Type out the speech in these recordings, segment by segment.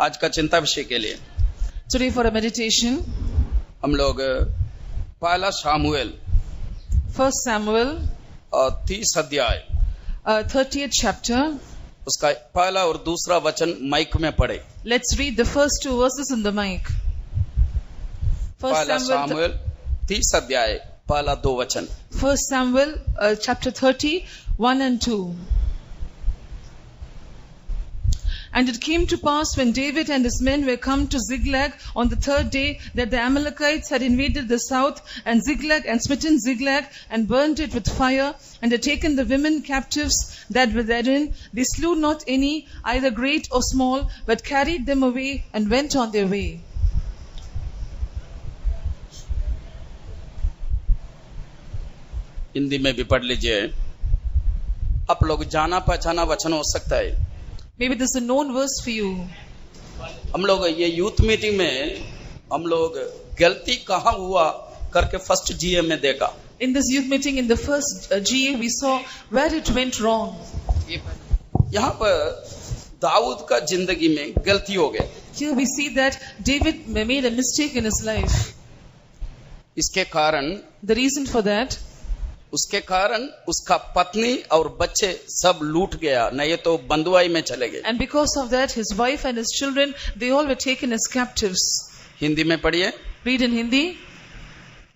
आज का चिंता विषय के लिए Today for a meditation, हम लोग पहला शामुएल 1 Samuel, 30 अध्याय 30th chapter. उसका पहला और दूसरा वचन माइक में पढ़े। Let's read the first two verses in the mic. 1 पहला Samuel, शामुएल 30 अध्याय पहला 2 वचन। 1 Samuel chapter 30, 1 and 2. And it came to pass when David and his men were come to Ziklag on the third day that the Amalekites had invaded the south and Ziklag and smitten Ziklag and burnt it with fire and had taken the women captives that were therein. They slew not any, either great or small, but carried them away and went on their way. Hindi में भी पढ़ लीजिए। आप लोग जाना पहचाना वचन हो सकता है। Maybe this is a known verse for you. हम लोग ये यूथ मीटिंग में हम लोग गलती कहाँ हुआ करके फर्स्ट जीए में देखा। In this youth meeting, in the first GA, we saw where it went wrong. यहाँ पर दाऊद का जिंदगी में गलती हो गई। Here we see that David made a mistake in his life. इसके कारण The reason for that, उसके कारण उसका पत्नी और बच्चे सब लूट गया, नहीं तो बंदुआई में चले गए। and because of that, his wife and his children, they all were taken as captives. Hindi में पढ़िए, Read in Hindi.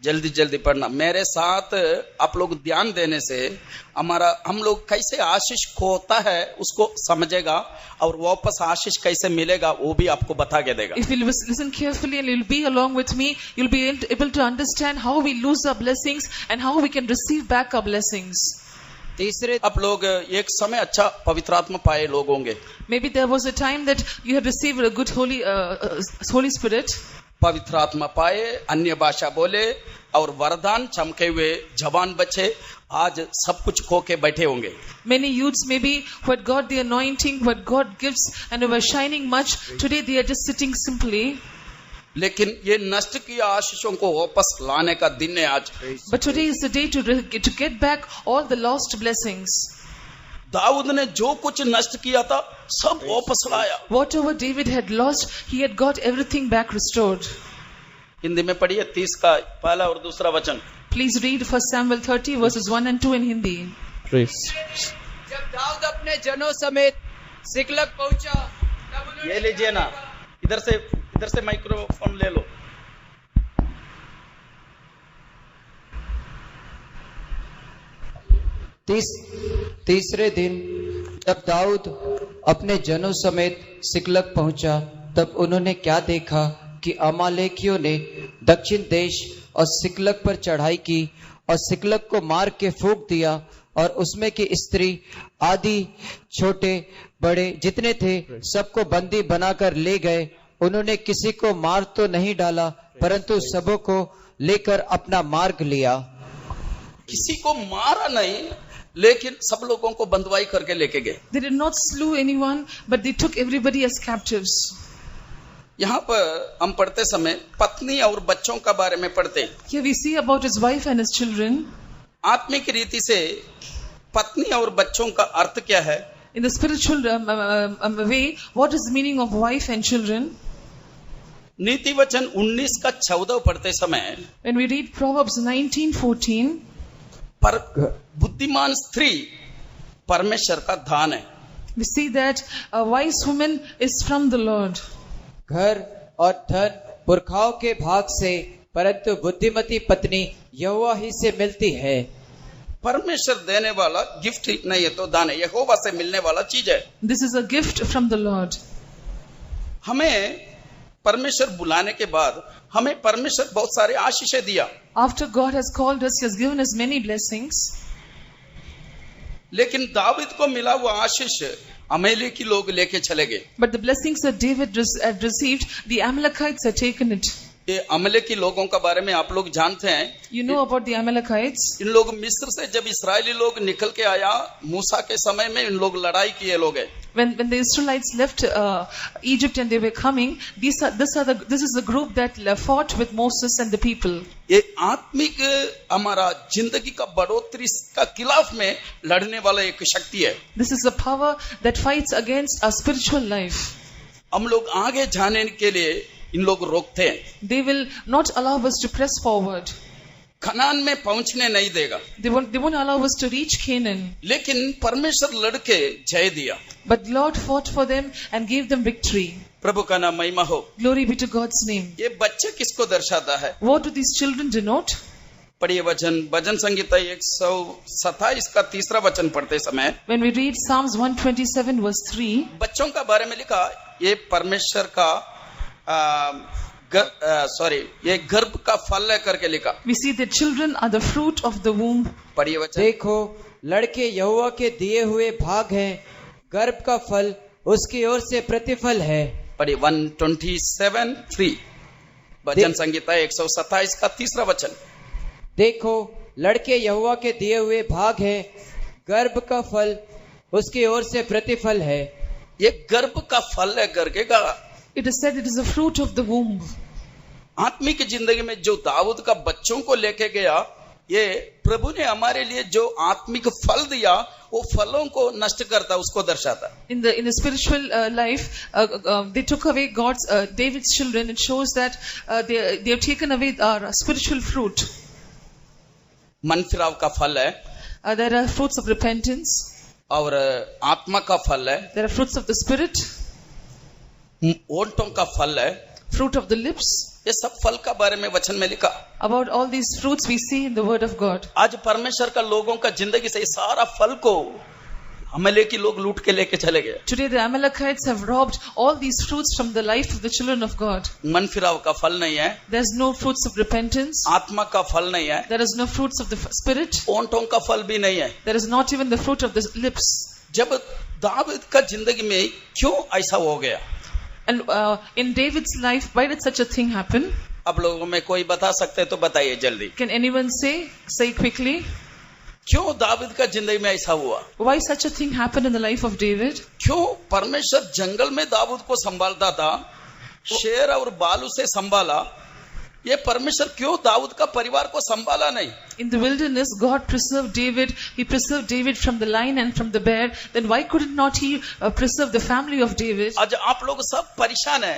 जल्दी जल्दी पढ़ना। मेरे साथ आप लोग ध्यान देने से हम लोग कैसे आशीष खोता है उसको समझेगा और वापस आशीष कैसे मिलेगा वो भी आपको बता के देगा। If you listen carefully and you'll be along with me, you'll be able to understand how we lose our blessings and how we can receive back our blessings. तीसरे, आप लोग एक समय अच्छा पवित्र आत्मा पाए लोग होंगे। Maybe there was a time that you had received a good Holy Spirit. पवित्र आत्मा पाए, अन्य भाषा बोले और वरदान चमके हुए जवान बच्चे आज सब कुछ खो के बैठे होंगे। Many youths maybe who had got the anointing, what God gives, and who were shining much, today they are just sitting simply. लेकिन ये नष्ट किया आशीषों को वापस लाने का दिन है आज। But today is the day to get back all the lost blessings. Dawood ने जो कुछ नष्ट किया था सब वापस लाया। Whatever David had lost, he had got everything back restored. Hindi में पढ़िए 30 का पहला और दूसरा वचन। Please read 1 Samuel 30 verses 1 and 2 in Hindi. जब दाऊद अपने जनों समेत सिकलग पहुंचा, तब उन्होंने ये लीजिए ना, इधर से माइक्रोफोन ले लो। तीसरे दिन जब दाऊद अपने जनों समेत सिकलग पहुंचा, तब उन्होंने क्या देखा कि अमालेकियों ने दक्षिण देश और सिकलग पर चढ़ाई की और सिकलग को मार के फूंक दिया और उसमें की स्त्री आदि छोटे बड़े जितने थे सबको बंदी बनाकर ले गए। उन्होंने किसी को मार तो नहीं डाला, परंतु सबों को लेकर अपना मार्ग लिया। किसी को मारा नहीं, लेकिन सब लोगों को बंदवाई करके लेके गए। They did not slew anyone, but they took everybody as captives. यहाँ पर हम पढ़ते समय पत्नी और बच्चों का बारे में पढ़ते हैं। Here we see about his wife and his children. आत्मिक रीति से पत्नी और बच्चों का अर्थ क्या है? In the spiritual way, what is the meaning of wife and children? नीति वचन 19 का 14 पढ़ते समय When we read Proverbs 19:14, पर बुद्धिमान स्त्री परमेश्वर का दान है। we see that a wise woman is from the Lord. घर और धन पुरखाओं के भाग से, परंतु बुद्धिमती पत्नी यहोवा ही से मिलती है। परमेश्वर देने वाला गिफ्ट नहीं है तो दान है, यहोवा से मिलने वाला चीज है। This is a gift from the Lord. हमें परमेश्वर बुलाने के बाद हमें परमेश्वर बहुत सारे आशीषें दिया। After God has called us, He has given us many blessings. लेकिन दाऊद को मिला हुआ आशीष अमेलेकी लोग लेके चले गए। But the blessings that David had received, the Amalekites had taken it. ये अमलेकी लोगों का बारे में आप लोग जानते हैं। You know about the Amalekites. इन लोग मिस्र से जब इस्राएली लोग निकल के आया मूसा के समय में, इन लोग लड़ाई किए लोग हैं। When the Israelites left Egypt and they were coming, this is the group that fought with Moses and the people. ये आत्मिक हमारा जिंदगी का बढ़ोतरी का खिलाफ में लड़ने वाला एक शक्ति है। This is the power that fights against our spiritual life. हम लोग आगे जाने के लिए इन लोग रोकते हैं, They will not allow us to press forward. Kanan में पहुंचने नहीं देगा। They won't allow us to reach Canaan. लेकिन परमेश्वर लड़के जय दिया। But Lord fought for them and gave them victory. प्रभु का नाम महिमा हो। Glory be to God's name. ये बच्चे किसको दर्शाता है? What do these children denote? पढ़िए वचन, भजन संगीता 127 का 3 वचन पढ़ते समय When we read Psalms 127 verse 3, बच्चों का बारे में लिखा, ये परमेश्वर का ये गर्भ का फल है करके लिखा। we see that children are the fruit of the womb. पढ़िए वचन। देखो लड़के यहोवा के दिए हुए भाग हैं, गर्भ का फल उसकी ओर से प्रतिफल है। पढ़िए 127:3 भजन संगीता 127 का 3 वचन। देखो लड़के यहोवा के दिए हुए भाग हैं, गर्भ का फल उसकी ओर से प्रतिफल है। ये गर्भ का फल है करके कहा। It is said it is the fruit of the womb. आत्मिक जिंदगी में जो दाऊद का बच्चों को लेके गया, ये प्रभु ने हमारे लिए जो आत्मिक फल दिया, वो फलों को नष्ट करता, उसको दर्शाता। In the spiritual life, they took away God's David's children. It shows that they have taken away our spiritual fruit. मन फिराव का फल है, There are fruits of repentance. और आत्मा का फल है, There are fruits of the spirit, ओंठों का फल है। fruit of the lips. ये सब फल का बारे में वचन में लिखा। About all these fruits we see in the word of God. आज परमेश्वर का लोगों का जिंदगी से ये सारा फल को अमलेकी लोग लूट के लेके चले गए। Today the Amalekites have robbed all these fruits from the life of the children of God. मन फिराव का फल नहीं है, There's no fruits of repentance. आत्मा का फल नहीं है, There is no fruits of the spirit. ओंठों का फल भी नहीं है। There is not even the fruit of the lips. जब दाऊद का जिंदगी में क्यों ऐसा हो गया? And in David's life, why did such a thing happen? अब लोगों में कोई बता सकते हैं तो बताइए जल्दी। Can anyone say quickly? क्यों दाऊद का जिंदगी में ऐसा हुआ? Why such a thing happened in the life of David? क्यों परमेश्वर जंगल में दाऊद को संभालता था, शेर और बालू से संभाला, ये परमेश्वर क्यों दाऊद का परिवार को संभाला नहीं? In the wilderness, God preserved David. He preserved David from the lion and from the bear. Then why could not He preserve the family of David? आज आप लोग सब परेशान है।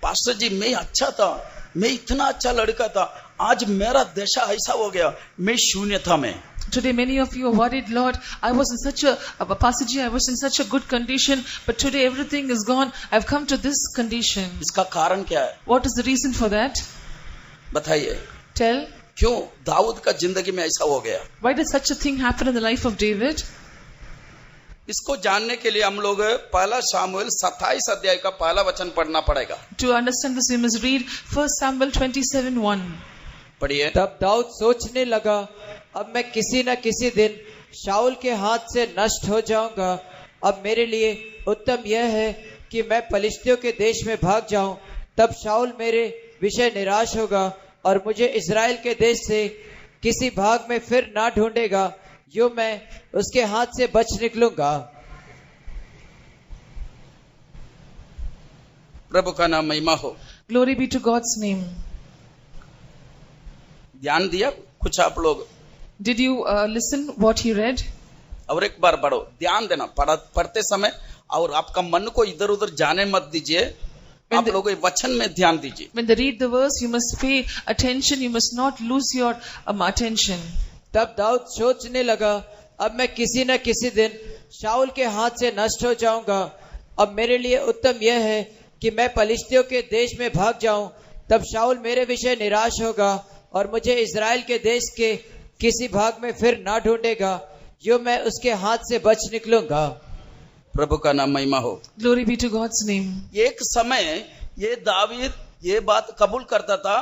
पास्टर जी, मैं अच्छा था, मैं इतना अच्छा लड़का था, आज मेरा दशा ऐसा हो गया, मैं शून्य था मैं। Today many of you are worried, Lord, I was in such a passage, I was in such a good condition, but today everything is gone. I've come to this condition. इसका कारण क्या है? What is the reason for that? बताइए। Tell. क्यों दाऊद का जिंदगी में ऐसा हो गया? Why did such a thing happen in the life of David? इसको जानने के लिए हम लोग 1 शामुएल 27 अध्याय का पहला वचन पढ़ना पड़ेगा। To understand this, we must read 1 Samuel 27:1. पढ़िए। तब दाऊद सोचने लगा, अब मैं किसी न किसी दिन शाऊल के हाथ से नष्ट हो जाऊंगा। अब मेरे लिए उत्तम यह है कि मैं पलिश्तियों के देश में भाग जाऊं, तब शाऊल मेरे विषय निराश होगा और मुझे इस्राएल के देश से किसी भाग में फिर ना ढूंढेगा, यूं मैं उसके हाथ से बच निकलूंगा। प्रभु का नाम महिमा हो। Glory be to God's name. ध्यान दिया कुछ आप लोग? Did you listen what he read? और एक बार पढ़ो, ध्यान देना पढ़ते समय, और आपका मन को इधर उधर जाने मत दीजिए। आप लोग वचन में ध्यान दीजिए। When they read the verse, you must pay attention. You must not lose your attention. तब दाऊद सोचने लगा, अब मैं किसी न किसी दिन शाऊल के हाथ से नष्ट हो जाऊंगा। अब मेरे लिए उत्तम यह है कि मैं पलिश्तियों के देश में भाग जाऊं, तब शाऊल मेरे विषय निराश होगा और मुझे इस्राएल के देश के किसी भाग में फिर ना ढूंढेगा, यूं मैं उसके हाथ से बच निकलूंगा। प्रभु का नाम महिमा हो। Glory be to God's name. एक समय ये दावीद ये बात कबूल करता था,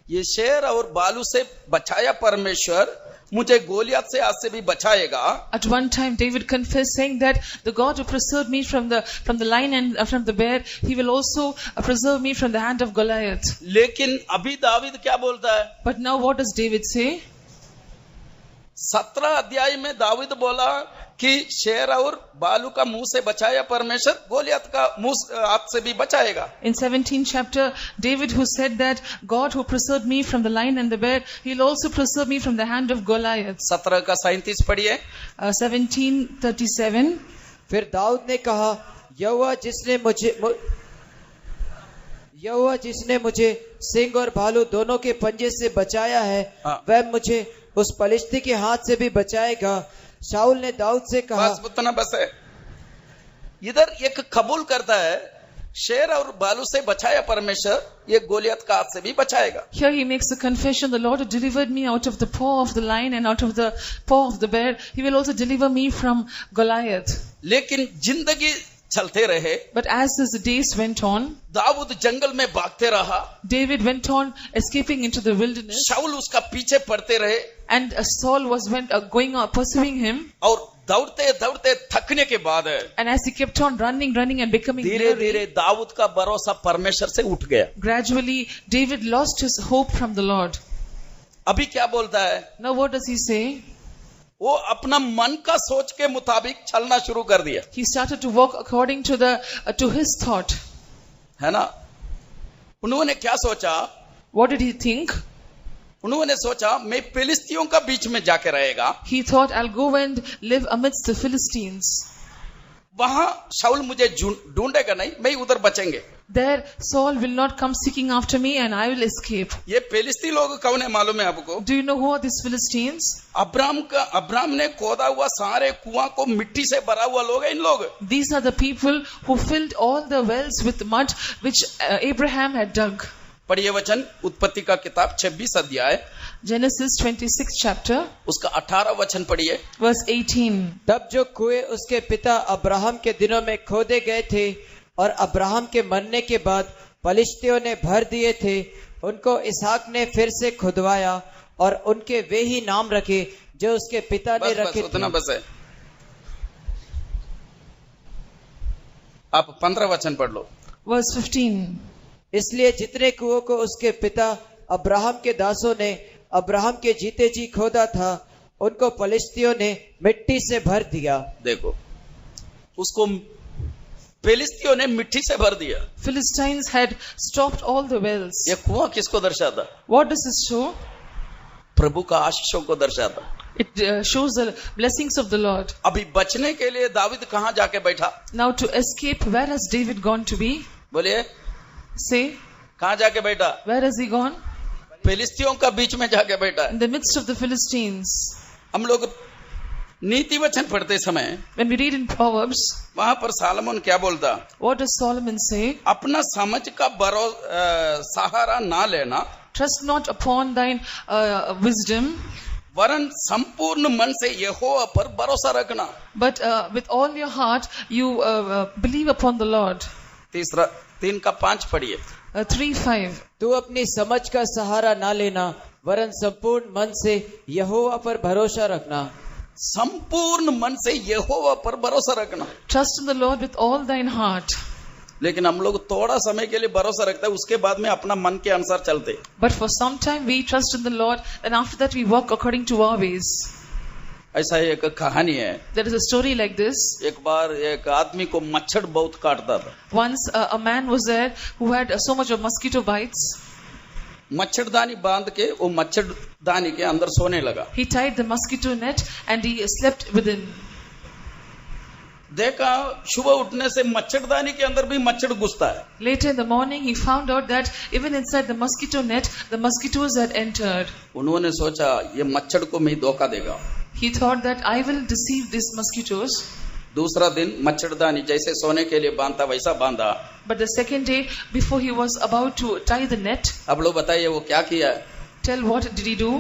ये शेर और बालू से बचाया परमेश्वर, मुझे गोलियत से आज से भी बचाएगा। At one time, David confessed, saying that the God who preserved me from the lion and from the bear, He will also preserve me from the hand of Goliath. लेकिन अभी दावीद क्या बोलता है? But now, what does David say? 17 अध्याय में दावीद बोला कि शेर और बालू का मुंह से बचाया परमेश्वर, गोलियत का मुंह हाथ से भी बचाएगा। In 17th chapter, David who said that God who preserved me from the lion and the bear, He'll also preserve me from the hand of Goliath. 17 का 37 पढ़िए। 17:37. फिर दाऊद ने कहा, यहोवा जिसने यहोवा जिसने मुझे सिंह और भालू दोनों के पंजे से बचाया है, हाँ। वह मुझे उस पलिश्ती के हाथ से भी बचाएगा। शाऊल ने दाऊद से कहा, बस उतना बस है। इधर एक कबूल करता है, शेर और भालू से बचाया परमेश्वर, ये गोलियत का हाथ से भी बचाएगा। Here he makes a confession, the Lord who delivered me out of the paw of the lion and out of the paw of the bear, he will also deliver me from Goliath. लेकिन जिंदगी चलते रहे, But as the days went on, Dawood जंगल में भागते रहा, David went on escaping into the wilderness, शाऊल उसका पीछे पड़ते रहे, and Saul was going on pursuing him. और दौड़ते दौड़ते थकने के बाद And as he kept on running and becoming धीरे weary, धीरे दाऊद का भरोसा परमेश्वर से उठ गया। gradually David lost his hope from the Lord. अभी क्या बोलता है? Now what does he say? वो अपना मन का सोच के मुताबिक चलना शुरू कर दिया, He started to walk according to his thought. है ना? उन्होंने क्या सोचा? What did he think? उन्होंने सोचा मैं फिलिस्तियों का बीच में जाके रहेगा, He thought, I'll go and live amidst the Philistines. वहां शाऊल मुझे ढूंढेगा नहीं, मैं उधर बचेंगे। There Saul will not come seeking after me and I will escape. ये फिलिस्ती लोग कौन है मालूम है आपको? Do you know who are these Philistines? Abram ने खोदा हुआ सारे कुआं को मिट्टी से भरा हुआ लोग है इन लोग। These are the people who filled all the wells with mud which Abraham had dug. पढ़िए वचन, उत्पत्ति का किताब 26 अध्याय, Genesis 26 chapter, उसका 18 वचन पढ़िए। verse 18. तब जो कुएं उसके पिता अब्राहम के दिनों में खोदे गए थे और अब्राहम के मरने के बाद पलिश्तियों ने भर दिए थे, उनको इसहाक ने फिर से खुदवाया और उनके वे ही नाम रखे जो उसके पिता ने रखे थे। उतना बस है। आप 15 वचन पढ़ लो। Verse 15. इसलिए जितने कुओं को उसके पिता अब्राहम के दासों ने अब्राहम के जीते जी खोदा था, उनको पलिश्तियों ने मिट्टी से भर दिया। देखो, उसको फिलिस्तियों ने मिट्टी से भर दिया। Philistines had stopped all the wells. ये कुआं किसको दर्शाता? What does this show? प्रभु का आशीषों को दर्शाता। It shows the blessings of the Lord. अभी बचने के लिए दाऊद कहाँ जाके बैठा? Now to escape, where has David gone to be? बोलिए, Say, कहाँ जाके बैठा? where has he gone? फिलिस्तियों का बीच में जाके बैठा है। In the midst of the Philistines. हम लोग नीति वचन पढ़ते समय When we read in Proverbs, वहां पर सालोमन क्या बोलता? what does Solomon say? अपना समझ का सहारा ना लेना, Trust not upon thine wisdom, वरन संपूर्ण मन से यहोवा पर भरोसा रखना। but with all your heart you believe upon the Lord. 3:5 पढ़िए। 3:5. तू अपनी समझ का सहारा ना लेना, वरन संपूर्ण मन से यहोवा पर भरोसा रखना। संपूर्ण मन से यहोवा पर भरोसा रखना। Trust in the Lord with all thine heart. लेकिन हम लोग थोड़ा समय के लिए भरोसा रखते हैं, उसके बाद में अपना मन के अनुसार चलते। But for some time we trust in the Lord, and after that we walk according to our ways. ऐसा एक कहानी है। There is a story like this. एक बार एक आदमी को मच्छर बहुत काटता था। Once a man was there who had so much of mosquito bites. मच्छरदानी बांध के वो मच्छरदानी के अंदर सोने लगा। He tied the mosquito net and he slept within. देखा सुबह उठने से मच्छरदानी के अंदर भी मच्छर घुसता है। Later in the morning he found out that even inside the mosquito net the mosquitoes had entered. उन्होंने सोचा ये मच्छर को मैं धोखा देगा। He thought that I will deceive these mosquitoes. दूसरा दिन मच्छरदानी जैसे सोने के लिए बांधता वैसा बांधा। But the second day, before he was about to tie the net, अब लोग बताइए वो क्या किया? tell what did he do?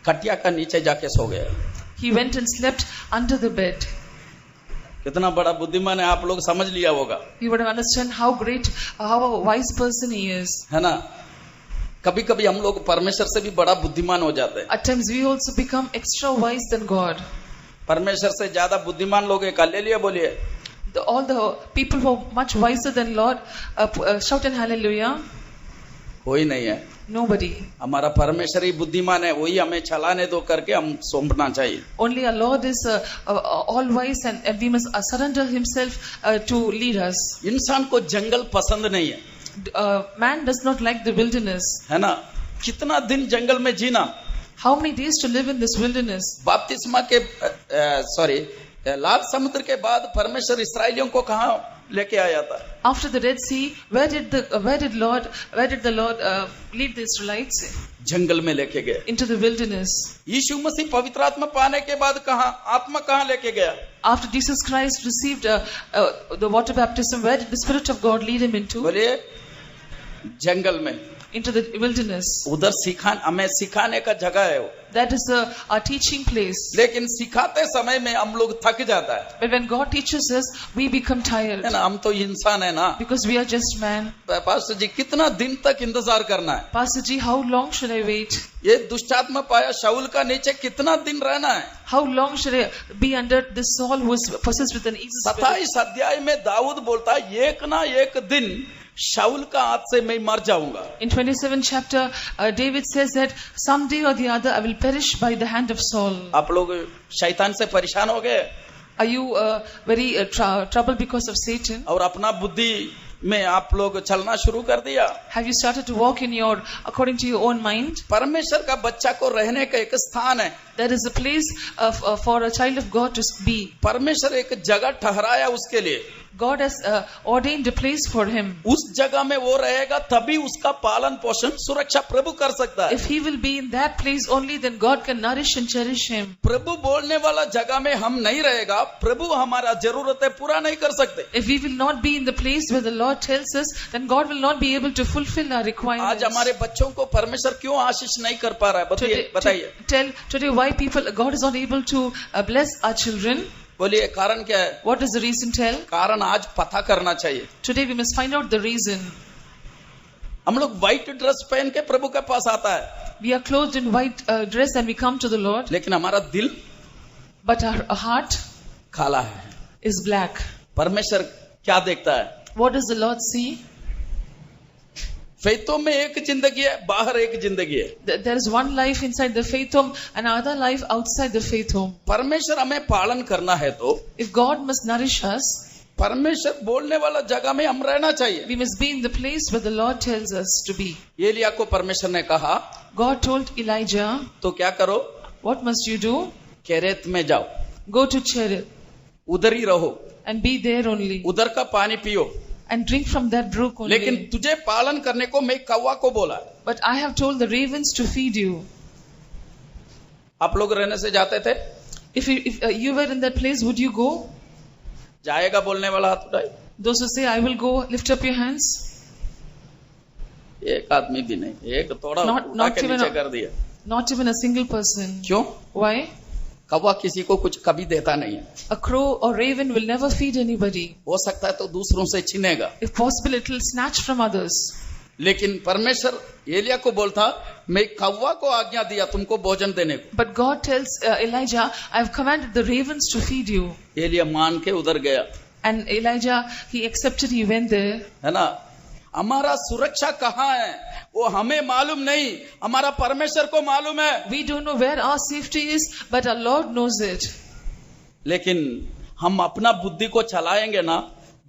खटिया का नीचे जाके सो गया। He went and slept under the bed. कितना बड़ा बुद्धिमान है, आप लोग समझ लिया होगा। You would have understood how great, how a wise person he is. है ना? कभी कभी हम लोग परमेश्वर से भी बड़ा बुद्धिमान हो जाते हैं। At times we also become extra wise than God. परमेश्वर से ज्यादा बुद्धिमान लोग एक हालेलुया बोलिए। All the people who are much wiser than Lord, shout an hallelujah. कोई नहीं है। Nobody. हमारा परमेश्वर ही बुद्धिमान है, वही हमें चलाने दो करके हम सौंपना चाहिए। Only our Lord is all wise and we must surrender himself to lead us. इंसान को जंगल पसंद नहीं है। Man does not like the wilderness. है ना? कितना दिन जंगल में जीना? How many days to live in this wilderness? बपतिस्मा के लाल समुद्र के बाद परमेश्वर इस्राएलियों को कहा लेके आया था? After the Red Sea, where did the Lord lead the Israelites? जंगल में लेके गए। Into the wilderness. यीशु मसीह पवित्र आत्मा पाने के बाद आत्मा कहाँ लेके गया? After Jesus Christ received the water baptism, where did the Spirit of God lead him into? बोलिए, जंगल में। Into the wilderness. उधर हमें सिखाने का जगह है वो। That is our teaching place. लेकिन सिखाते समय में हम लोग थक जाता है। But when God teaches us, we become tired. है ना, हम तो इंसान है ना। Because we are just man. Pastor ji, कितना दिन तक इंतजार करना है? Pastor Ji, how long should I wait? ये दुष्टात्मा पाया शाऊल का नीचे कितना दिन रहना है? How long should I be under this Saul who is possessed with an evil spirit? 27 अध्याय में दाऊद बोलता है, एक ना एक दिन शाऊल का हाथ से मैं मर जाऊंगा। In 27 chapter, David says that someday or the other I will perish by the hand of Saul. आप लोग शैतान से परेशान हो गए? Are you very troubled because of Satan? और अपना बुद्धि में आप लोग चलना शुरू कर दिया? Have you started to walk according to your own mind? परमेश्वर का बच्चा को रहने का एक स्थान है। There is a place for a child of God to be. परमेश्वर एक जगह ठहराया उसके लिए। God has ordained a place for him. उस जगह में वो रहेगा, तभी उसका पालन पोषण सुरक्षा प्रभु कर सकता है। If he will be in that place only, then God can nourish and cherish him. प्रभु बोलने वाला जगह में हम नहीं रहेगा, प्रभु हमारा जरूरतें पूरा नहीं कर सकते। If we will not be in the place where the Lord tells us, then God will not be able to fulfill our requirements. आज हमारे बच्चों को परमेश्वर क्यों आशीष नहीं कर पा रहा है? बताइए। Today why God is not able to bless our children? बोलिए, कारण क्या है? What is the reason? Tell. कारण आज पता करना चाहिए। Today we must find out the reason. हम लोग व्हाइट ड्रेस पहन के प्रभु के पास आता है। We are clothed in white dress and we come to the Lord. लेकिन हमारा दिल, but our heart काला है, is black. परमेश्वर क्या देखता है? What does the Lord see? faith home में एक जिंदगी है, बाहर एक जिंदगी है। There is one life inside the faith home and another life outside the faith home. परमेश्वर हमें पालन करना है तो if God must nourish us, परमेश्वर बोलने वाला जगह में हम रहना चाहिए। we must be in the place where the Lord tells us to be. Elia को परमेश्वर ने कहा, God told Elijah, तो क्या करो? what must you do? केरेत में जाओ, go to Cherith, उधर ही रहो, and be there only, उधर का पानी पियो, and drink from that brook only. लेकिन तुझे पालन करने को मैं कौवा को बोला। but I have told the ravens to feed you. आप लोग रहने से जाते थे? if you were in that place, would you go? जाएगा बोलने वाला हाथ उठाए। those who say I will go, lift up your hands. एक आदमी भी नहीं, एक थोड़ा उठा के नीचे कर दिया। not even a single person. क्यों? why? कौवा किसी को कुछ कभी देता नहीं है। a crow or raven will never feed anybody. हो सकता है तो दूसरों से छीनेगा, if possible it will snatch from others. लेकिन परमेश्वर एलिया को बोलता, मैं कौवा को आज्ञा दिया तुमको भोजन देने को। but God tells Elijah, I have commanded the ravens to feed you. Elia मान के उधर गया, and Elijah, he accepted, he went there. है ना? हमारा सुरक्षा कहाँ है वो हमें मालूम नहीं, हमारा परमेश्वर को मालूम है। we don't know where our safety is, but our Lord knows it. लेकिन हम अपना बुद्धि को चलाएंगे ना,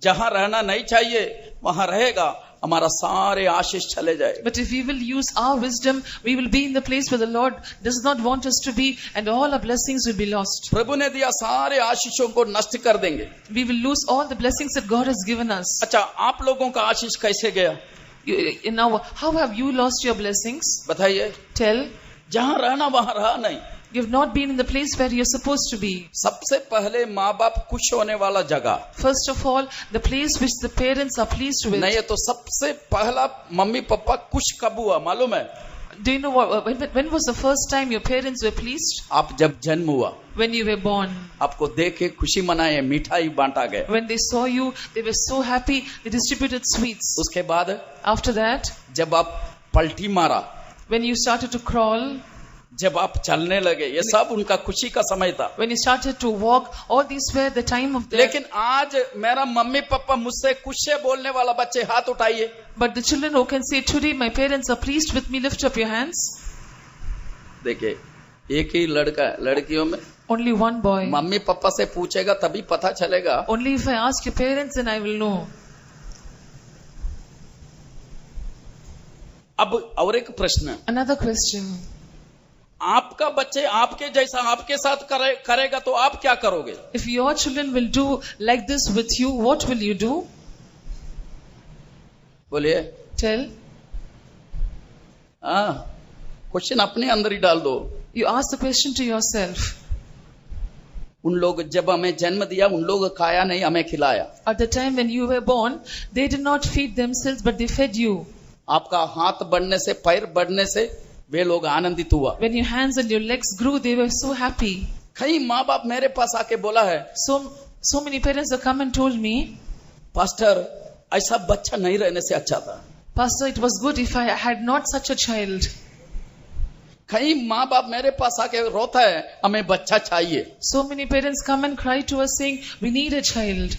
जहां रहना नहीं चाहिए वहां रहेगा, हमारा सारे आशीष चले जाए। but if we will use our wisdom, we will be in the place where the Lord does not want us to be, and all our blessings will be lost. प्रभु ने दिया सारे आशीषों को नष्ट कर देंगे। we will lose all the blessings that God has given us. अच्छा, आप लोगों का आशीष कैसे गया? Now how have you lost your blessings? बताइए। tell. जहां रहना वहां रहा नहीं। you have not been in the place where you're supposed to be. सबसे पहले माँ बाप खुश होने वाला जगह, first of all the place which the parents are pleased with. नहीं है तो सबसे पहला मम्मी पापा खुश कब हुआ मालूम है? do you know when was the first time your parents were pleased? आप जब जन्म हुआ, when you were born. आपको देख के खुशी मनाए, मिठाई बांटा गया। when they saw you, they were so happy, they distributed sweets. उसके बाद after that, जब आप पलटी मारा, when you started to crawl, जब आप चलने लगे, ये सब उनका खुशी का समय था। when you started to walk, all these were the time of their. लेकिन आज मेरा मम्मी पापा मुझसे खुश है बोलने वाला बच्चे हाथ उठाइए। but the children who can say today my parents are pleased with me, lift up your hands. देखिए, एक ही लड़का है, लड़कियों में only one boy. Mummy papa से पूछेगा तभी पता चलेगा। only if I ask your parents then I will know. अब और एक प्रश्न, another question. आपका बच्चे आपके जैसा आपके साथ करेगा तो आप क्या करोगे? If your children will do like this with you, what will you do? बोलिए। Tell. क्वेश्चन अपने अंदर ही डाल दो। You ask the question to yourself. उन लोग जब हमें जन्म दिया उन लोग खाया नहीं, हमें खिलाया। At the time when you were born, they did not feed themselves, but they fed you. आपका हाथ बढ़ने से, पैर बढ़ने से वे लोग आनंदित हुआ। When your hands and your legs grew, they were so happy. कई माँ बाप मेरे पास आके बोला है, So many parents have come and told me, pastor ऐसा बच्चा नहीं रहने से अच्छा था। Pastor, it was good if I had not such a child. कई माँ बाप मेरे पास आके रोता है, हमें बच्चा चाहिए। So many parents come and cry to us saying, we need a child.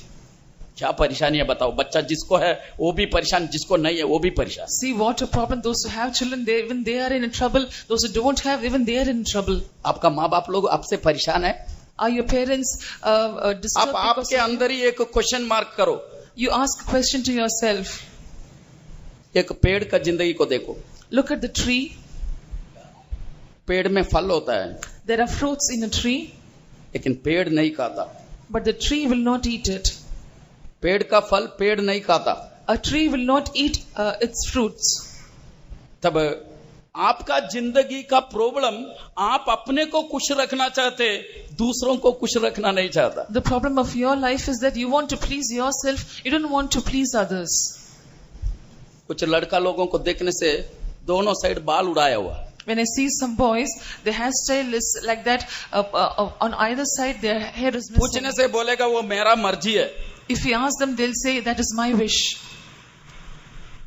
क्या परेशानी है बताओ? बच्चा जिसको है वो भी परेशान, जिसको नहीं है वो भी परेशान। See what a problem. Those who have children, even they are in trouble. Those who don't have, even they are in trouble. आपका माँ बाप लोग आपसे परेशान है? Are your parents disturbed? आप आपके अंदर ही एक क्वेश्चन मार्क करो। You ask a question to yourself. एक पेड़ का जिंदगी को देखो। Look at the tree. पेड़ में फल होता है, There are fruits in a tree, लेकिन पेड़ नहीं खाता। but the tree will not eat it. पेड़ का फल पेड़ नहीं खाता। A tree will not eat its fruits. तब आपका जिंदगी का प्रॉब्लम, आप अपने को खुश रखना चाहते, दूसरों को खुश रखना नहीं चाहता। The problem of your life is that you want to please yourself, you don't want to please others. कुछ लड़का लोगों को देखने से दोनों साइड बाल उड़ाया हुआ। When I see some boys, their hairstyle is like that. On either side, their hair is missing. पूछने से बोलेगा वो मेरा मर्जी है। If you ask them, they'll say that is my wish.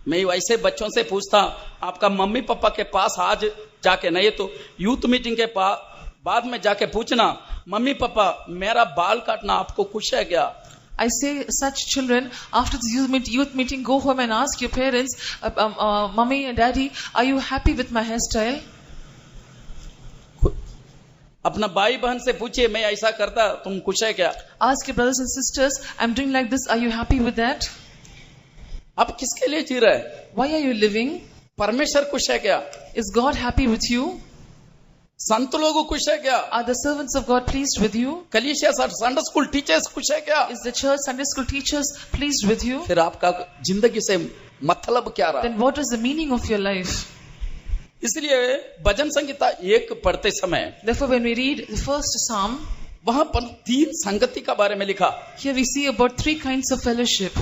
मैं वैसे बच्चों से पूछता, आपका मम्मी पापा के पास आज जाके, नहीं तो यूथ मीटिंग के बाद में जाके पूछना, मम्मी पापा मेरा बाल काटना आपको खुश है क्या? I say such children, after the youth meeting, go home and ask your parents, Mommy and Daddy, are you happy with my hairstyle? अपना भाई बहन से पूछिए, मैं ऐसा करता तुम खुश है क्या? Ask your brothers and sisters, I'm doing like this, are you happy with that? आप किसके लिए जी रहे? Why are you living? परमेश्वर खुश है क्या? Is God happy with you? संत लोग खुश है क्या? Are the servants of God pleased with you? कलीसिया संडे स्कूल टीचर्स खुश है क्या? Is the church Sunday school teachers pleased with you? फिर आपका जिंदगी से मतलब क्या रहा? Then what is the meaning of your life? इसलिए भजन संगीता 1 पढ़ते समय, Therefore, when we read the first psalm, वहां पर 3 संगति का बारे में लिखा। here we see about 3 kinds of fellowship.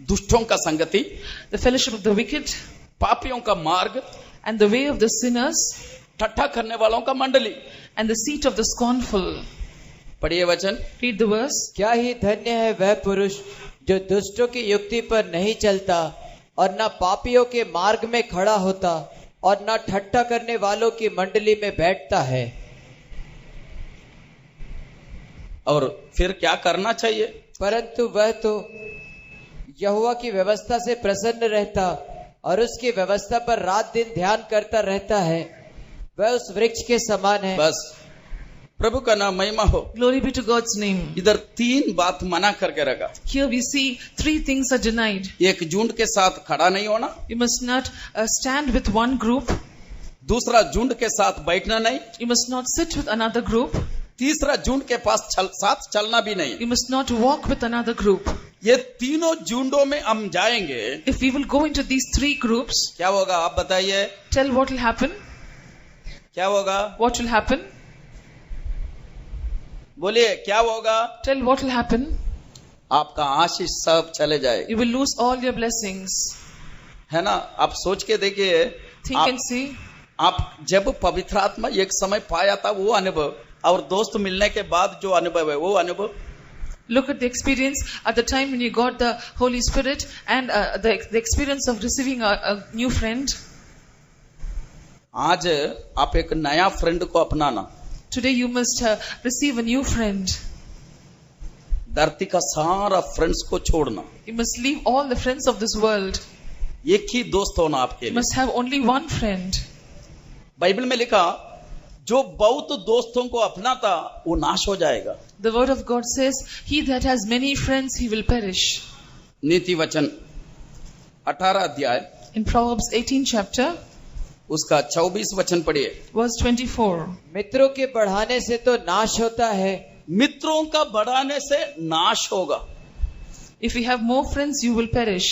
दुष्टों का संगति, The fellowship of the wicked, पापियों का मार्ग, and the way of the sinners, ठट्ठा करने वालों का मंडली। and the seat of the scornful. पढ़िए वचन। Read the verse. क्या ही धन्य है वह पुरुष जो दुष्टों की युक्ति पर नहीं चलता और न पापियों के मार्ग में खड़ा होता और न ठट्ठा करने वालों की मंडली में बैठता है। और फिर क्या करना चाहिए? परंतु वह तो यहोवा की व्यवस्था से प्रसन्न रहता और उसकी व्यवस्था पर रात दिन ध्यान करता रहता है। वह उस वृक्ष के समान है। बस, प्रभु का नाम महिमा हो। Glory be to God's name. इधर 3 बात मना करके रखा। Here we see 3 things are denied. एक झुंड के साथ खड़ा नहीं होना, You must not stand with one group. दूसरा झुंड के साथ बैठना नहीं, You must not sit with another group. तीसरा झुंड के पास साथ चलना भी नहीं। You must not walk with another group. ये तीनों झुंडों में हम जाएंगे, If we will go into these 3 groups, क्या होगा आप बताइए? tell what will happen? क्या होगा? What will happen? बोलिए क्या होगा? Tell what will happen? आपका आशीष सब चले जाएगा, You will lose all your blessings. है ना? आप सोच के देखिए, Think and see. आप जब पवित्र आत्मा एक समय पाया था वो अनुभव, और दोस्त मिलने के बाद जो अनुभव है वो अनुभव। Look at the experience at the time when you got the Holy Spirit and the experience of receiving a new friend. आज आप एक नया फ्रेंड को अपनाना। Today you must receive a new friend. धरती का सारा फ्रेंड्स को छोड़ना, You must leave all the friends of this world. एक ही दोस्त होना आपके You लिए। must have only one friend. Bible में लिखा, जो बहुत दोस्तों को अपनाता वो नाश हो जाएगा। The word of God says, he that has many friends, he will perish. नीति वचन 18 अध्याय In Proverbs 18 chapter, उसका 24 वचन पढ़िए। Verse 24. मित्रों के बढ़ाने से तो नाश होता है, मित्रों का बढ़ाने से नाश होगा। If you have more friends, you will perish.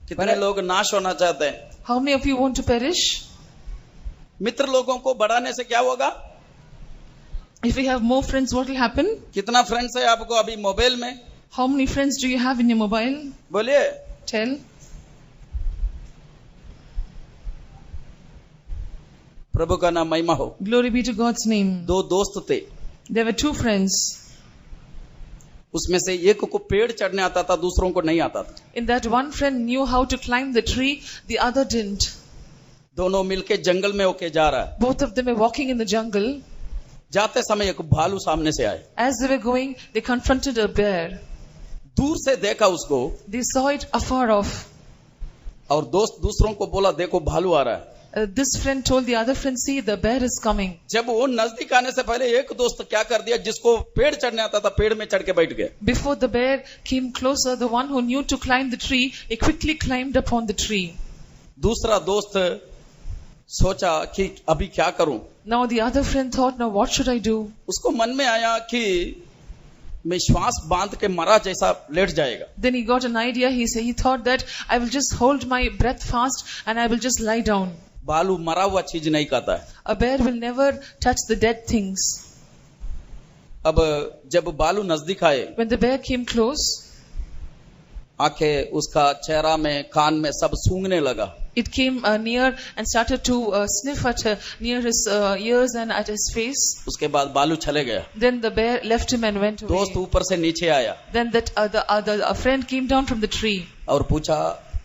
कितने लोग नाश होना चाहते हैं? How many of you want to perish? मित्र लोगों को बढ़ाने से क्या होगा? If you have more friends, what will happen? कितना फ्रेंड्स है आपको अभी मोबाइल में? How many friends do you have in your mobile? बोलिए। Tell. प्रभु का नाम महिमा हो। Glory be to God's name. 2 दोस्त थे, There were 2 friends. उसमें से एक को पेड़ चढ़ने आता था, दूसरों को नहीं आता था। In that one friend knew how to climb the tree, the other didn't. दोनों मिलके जंगल में होके जा रहा है। Both of them were walking in the jungle. जाते समय एक भालू सामने से आए, As they were going, they confronted a bear. दूर से देखा उसको They saw it afar off. और दोस्त दूसरों को बोला देखो भालू आ रहा है। This friend told the other friend, see, the bear is coming. जब वो नजदीक आने से पहले एक दोस्त क्या कर दिया, जिसको पेड़ चढ़ने आता था पेड़ में चढ़ के बैठ गया। Before the bear came closer, the one who knew to climb the tree, he quickly climbed upon the tree. दूसरा दोस्त सोचा कि अभी क्या करूं। Now the other friend thought, now what should I do? उसको मन में आया कि मैं श्वास बांध के मरा जैसा लेट जाएगा। Then he got an idea. He thought that I will just hold my breath fast and I will just lie down. भालू मरा हुआ चीज नहीं खाता है। A bear will never touch the dead things. अब जब भालू नजदीक आए, When the bear came close, आंखें उसका चेहरा में कान में सब सूंघने लगा। it came near and started to sniff at near his ears and at his face. उसके बाद भालू चले गया। Then the bear left him and went away. दोस्त ऊपर से नीचे आया Then that a friend came down from the tree और पूछा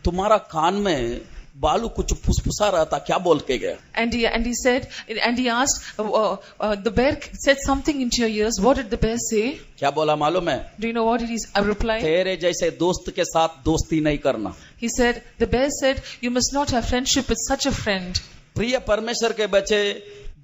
तुम्हारा कान में भालू कुछ फुसफुसा रहा था, क्या बोल के गया? and he said and he asked the bear said something into your ears. What did the bear say? क्या बोला मालूम है? Do you know what he replied? तेरे जैसे दोस्त के साथ दोस्ती नहीं करना। He said, the bear said, you must not have friendship with such a friend. प्रिय परमेश्वर के बच्चे,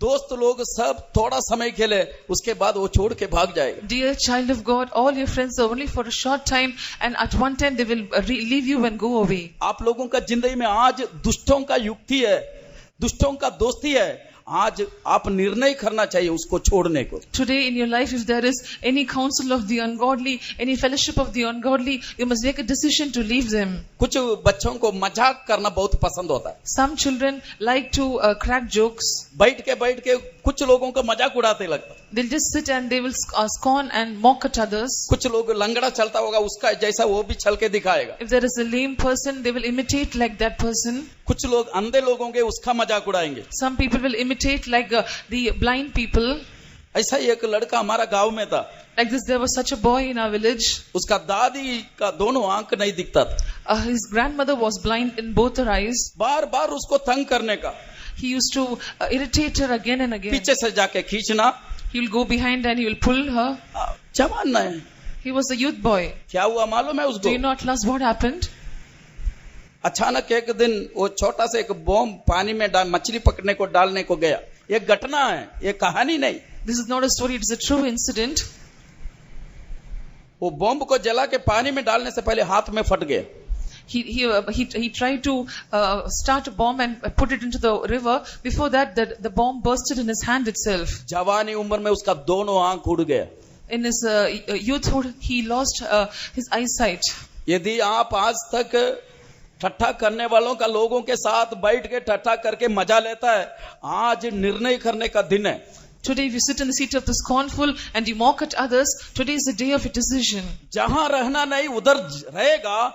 दोस्त लोग सब थोड़ा समय के लिए, उसके बाद वो छोड़ के भाग जाएगा। Dear child of God, all your friends are only for a short time and at one time they will leave you and go away. आप लोगों का जिंदगी में आज दुष्टों का युक्ति है, दुष्टों का दोस्ती है। आज आप निर्णय करना चाहिए उसको छोड़ने को। Today in your life, if there is any counsel of the ungodly, any fellowship of the ungodly, you must make a decision to leave them. कुछ बच्चों को मजाक करना बहुत पसंद होता है। Some children like to crack jokes. बैठ के कुछ लोगों का मजाक उड़ाते लगता है। They'll just sit and they will scorn and mock at others. कुछ लोग लंगड़ा चलता होगा, उसका जैसा वो भी चल के दिखाएगा। If there is a lame person, they will imitate like that person. कुछ लोग अंधे लोग होंगे, उसका मजाक उड़ाएंगे। Some people will imitate like the blind people. ऐसा ही एक लड़का हमारा गांव में था। Like this, there was such a boy in our village. उसका दादी का दोनों आंख नहीं दिखता था। His grandmother was blind in both her eyes. बार बार उसको तंग करने का, He used to irritate her again and again. पीछे से जाके खींचना। He will go behind and he will pull her. जवान है। He was a youth boy. क्या हुआ मालूम है उसको? Do you know at last what happened? अचानक एक दिन वो छोटा सा एक बॉम्ब पानी में मछली पकड़ने को डालने को गया। ये घटना है, ये कहानी नहीं। This is not a story, it is a true incident. वो बॉम्ब को जला के पानी में डालने से पहले हाथ में फट गया। He tried to start a bomb and put it into the river. Before that, the bomb bursted in his hand itself. जवानी उम्र में उसका दोनों आंख उड़ गया। In his youthhood, he lost his eyesight. यदि आप आज तक ठट्ठा करने वालों का लोगों के साथ बैठ के ठट्ठा करके मजा लेता है, आज निर्णय करने का दिन है। Today, if you sit in the seat of the scornful and you mock at others, today is the day of a decision. जहां रहना नहीं उधर रहेगा,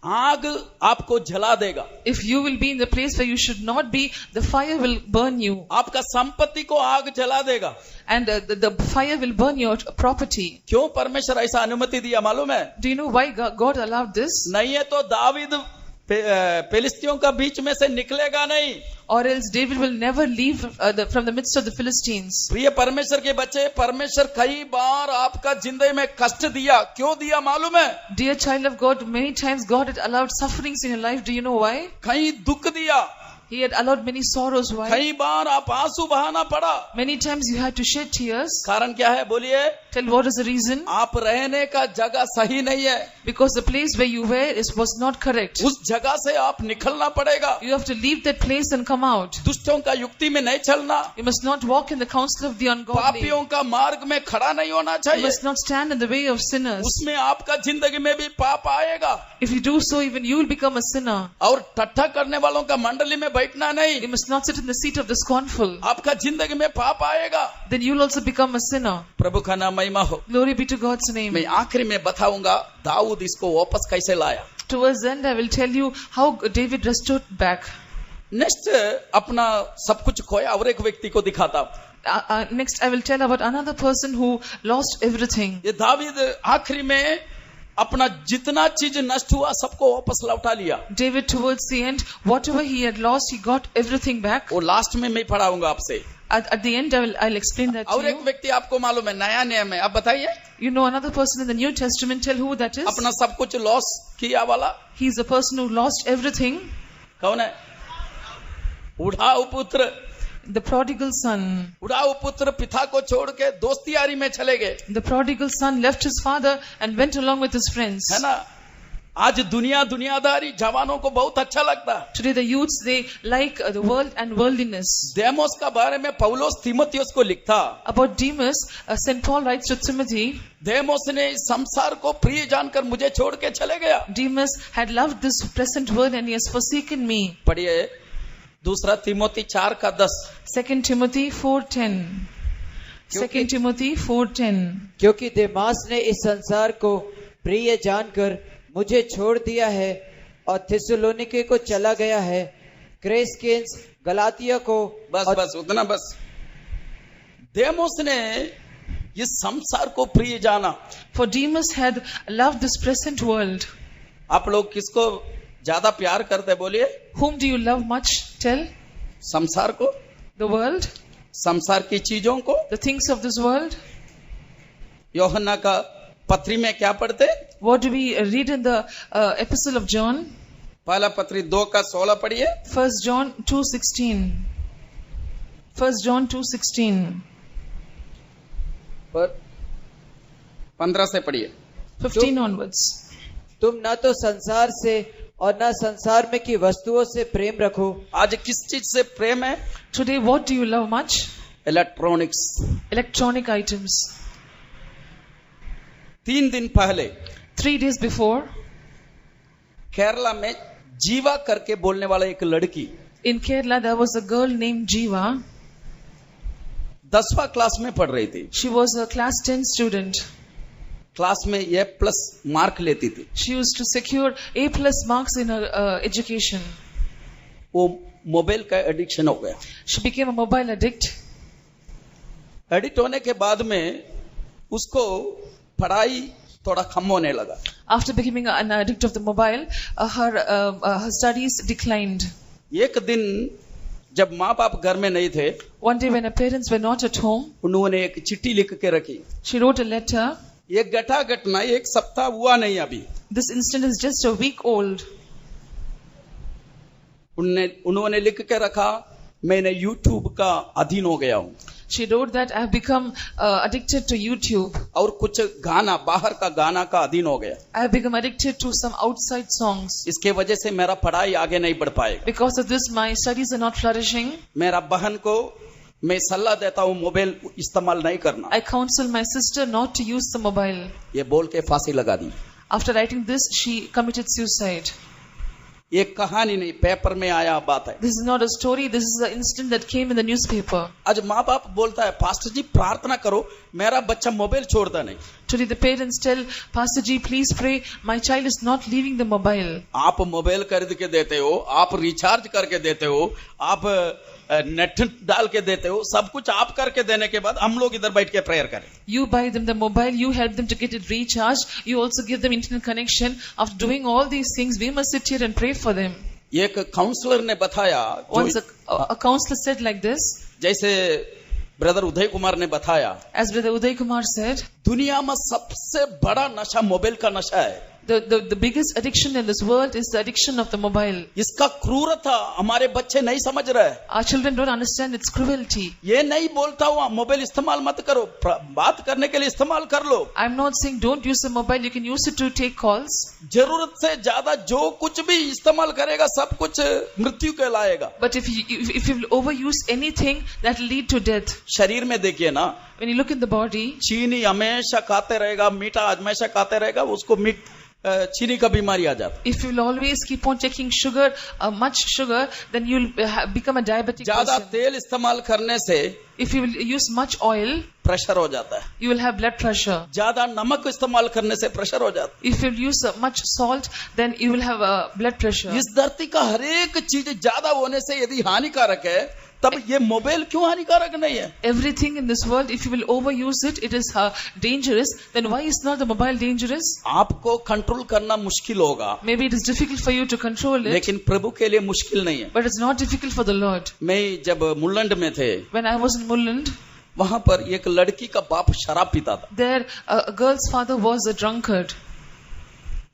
आग आपको जला देगा। If you will be in the place where you should not be, the fire will burn you. आपका संपत्ति को आग जला देगा। And the fire will burn your property. क्यों परमेश्वर ऐसा अनुमति दिया मालूम है? Do you know why God allowed this? नहीं है तो दावीद फिलिस्तियों का बीच में से निकलेगा नहीं। Or else David will never leave from the midst of the Philistines. प्रिय परमेश्वर के बच्चे, परमेश्वर कई बार आपका जिंदगी में कष्ट दिया। क्यों दिया मालूम है? Dear child of God, many times God had allowed sufferings in your life. Do you know why? कहीं दुख दिया, He had allowed many sorrows. Why? कई बार आप आंसू बहाना पड़ा। Many times you had to shed tears. कारण क्या है बोलिए? Tell what is the reason? आप रहने का जगह सही नहीं है, Because the place where you were was not correct. उस जगह से आप निकलना पड़ेगा। You have to leave that place and come out. दुष्टों का युक्ति में नहीं चलना, You must not walk in the counsel of the ungodly. पापियों का मार्ग में खड़ा नहीं होना You चाहिए, must not stand in the way of sinners. उसमें आपका जिंदगी में भी पाप आएगा। If you do so, even you will become a sinner. और ठट्ठा करने वालों का मंडली में बैठना नहीं, You must not sit in the seat of the scornful. आपका जिंदगी में पाप आएगा। Then you will also become a sinner. प्रभु का नाम महिमा हो। Glory be to God's name. मैं आखिरी में बताऊंगा दाऊद इसको वापस कैसे लाया। Towards the end, I will tell you how David restored back. Next अपना सब कुछ खोया और एक व्यक्ति को दिखाता। Next, I will tell about another person who lost everything. ये दाऊद आखिरी में अपना जितना चीज नष्ट हुआ सबको वापस लौटा लिया। David, towards the end, whatever he had lost, he got everything back. वो लास्ट में मैं पढ़ाऊंगा आपसे। At the end, I'll explain that और to एक you. व्यक्ति आपको मालूम है, नया नियम है, आप बताइए। You know another person in the New Testament. Tell who that is. अपना सब कुछ लॉस किया वाला He's the person who lost everything. कौन है? उड़ाऊ पुत्र। The prodigal son. उड़ाऊ पुत्र पिता को छोड़ के दोस्ती यारी में चले गए, The prodigal son left his father and went along with his friends. है ना। आज दुनियादारी जवानों को बहुत अच्छा लगता है। Today the youths, they like the world and worldliness. देमोस का बारे में पौलुस तीमुथियुस को लिखता, About Demas, St. Paul writes to Timothy, देमोस ने इस संसार को प्रिय जानकर मुझे छोड़ के चले गया। Demas had loved this present world and he has forsaken me. पढ़िए दूसरा तीमुथी 4:10। 2 Timothy 4:10. 2 Timothy 4:10. क्योंकि देमास ने इस संसार को प्रिय जानकर मुझे छोड़ दिया है और थिस्सलुनीके को चला गया है, क्रेसकेंस गलातिया को। बस उतना बस। देमोस ने इस संसार को प्रिय जाना। For Demas had loved this present world. आप लोग किसको ज्यादा प्यार करते बोलिए? Whom do you love much? Tell. संसार को, The world, संसार की चीजों को। the things of this world. यूहन्ना का पत्री में क्या पढ़ते? What do we read in the epistle of John? पहला पत्री 2:16 पढ़िए। 1 John 2:16. 1 John 2:16. पर 15 से पढ़िए। 15 onwards. तुम न तो संसार से और न संसार में की वस्तुओं से प्रेम रखो। आज किस चीज से प्रेम है? Today what do you love much? Electronics. Electronic items. 3 दिन पहले 3 days before, केरला में जीवा करके बोलने वाला एक लड़की, in Kerala there was a girl named Jiva. 10वां क्लास में पढ़ रही थी। She was a class 10 student. Class में A+ मार्क लेती थी। She used to secure A+ marks in her education. वो मोबाइल का एडिक्शन हो गया। She became a mobile addict. Addict होने के बाद में उसको पढ़ाई थोड़ा कम होने लगा। After becoming an addict of the mobile, her studies declined. एक दिन जब माँ बाप घर में नहीं थे, One day when her parents were not at home, उन्होंने एक चिट्ठी लिख के रखी। she wrote a letter. ये घटना 1 सप्ताह हुआ नहीं अभी। This incident is just a week old. उन्होंने लिख के रखा, मैंने यूट्यूब का अधीन हो गया हूँ। She wrote that I have become addicted to YouTube. और कुछ गाना, बाहर का गाना का अधीन हो गया। I have become addicted to some outside songs. इसके वजह से मेरा पढ़ाई आगे नहीं बढ़ पाएगा। Because of this, my studies are not flourishing. मेरा बहन को मैं सलाह देता हूँ मोबाइल इस्तेमाल नहीं करना। I counsel my sister not to use the mobile. ये बोल के फांसी लगा दी। After writing this, she committed suicide. ये कहानी नहीं, पेपर में आया बात है। This is not a story. This is an incident that came in the newspaper. आज माँ बाप बोलता है, पास्टर जी प्रार्थना करो मेरा बच्चा मोबाइल छोड़ता नहीं। Today the parents tell, Pastor Ji, please pray, my child is not leaving the mobile. आप मोबाइल खरीद के देते हो, आप रिचार्ज करके देते हो, आप नेट डाल के देते हो, सब कुछ आप करके देने के बाद हम लोग इधर बैठ के प्रेयर करें। You buy them the mobile, you help them to get it recharged, you also give them internet connection. After doing all these things, we must sit here and pray for them. एक counsellor ने बताया, Once a counselor said like this, जैसे brother Uday Kumar ने बताया, as Brother Uday Kumar said, दुनिया में सबसे बड़ा नशा मोबाइल का नशा है। The biggest addiction in this world is the addiction of the mobile. इसका क्रूरता हमारे बच्चे नहीं समझ रहे। Our children don't understand its cruelty. ये नहीं बोलता हुआ मोबाइल इस्तेमाल मत करो, बात करने के लिए इस्तेमाल कर लो। I'm not saying don't use the mobile, you can use it to take calls. जरूरत से ज्यादा जो कुछ भी इस्तेमाल करेगा सब कुछ मृत्यु कहलाएगा। But if you overuse anything, that will lead to death. शरीर में देखिए ना, When you look in the body, चीनी हमेशा खाते रहेगा, मीठा हमेशा खाते रहेगा, उसको चीनी का बीमारी आ जाता। if you will always keep on taking sugar, much sugar, then you will become a diabetic ज्यादा person. तेल इस्तेमाल करने से If you will use much oil, pressure हो जाता है। you will have blood pressure. ज्यादा नमक इस्तेमाल करने से प्रेशर हो जाता If you use much salt, then you will have blood pressure. है। इस धरती का हर एक चीज ज्यादा होने से यदि हानिकारक है, तब ये मोबाइल क्यों हानिकारक नहीं है? Everything in this world, if you will overuse it, it is dangerous. Then why is not the mobile dangerous? आपको कंट्रोल करना मुश्किल होगा, Maybe it is difficult for you to control it, लेकिन प्रभु के लिए मुश्किल नहीं है। but it's not difficult for the Lord. मैं जब मुल्लंड में थे, When I was in Mulland, वहां पर एक लड़की का बाप शराब पीता था, there a girl's father was a drunkard.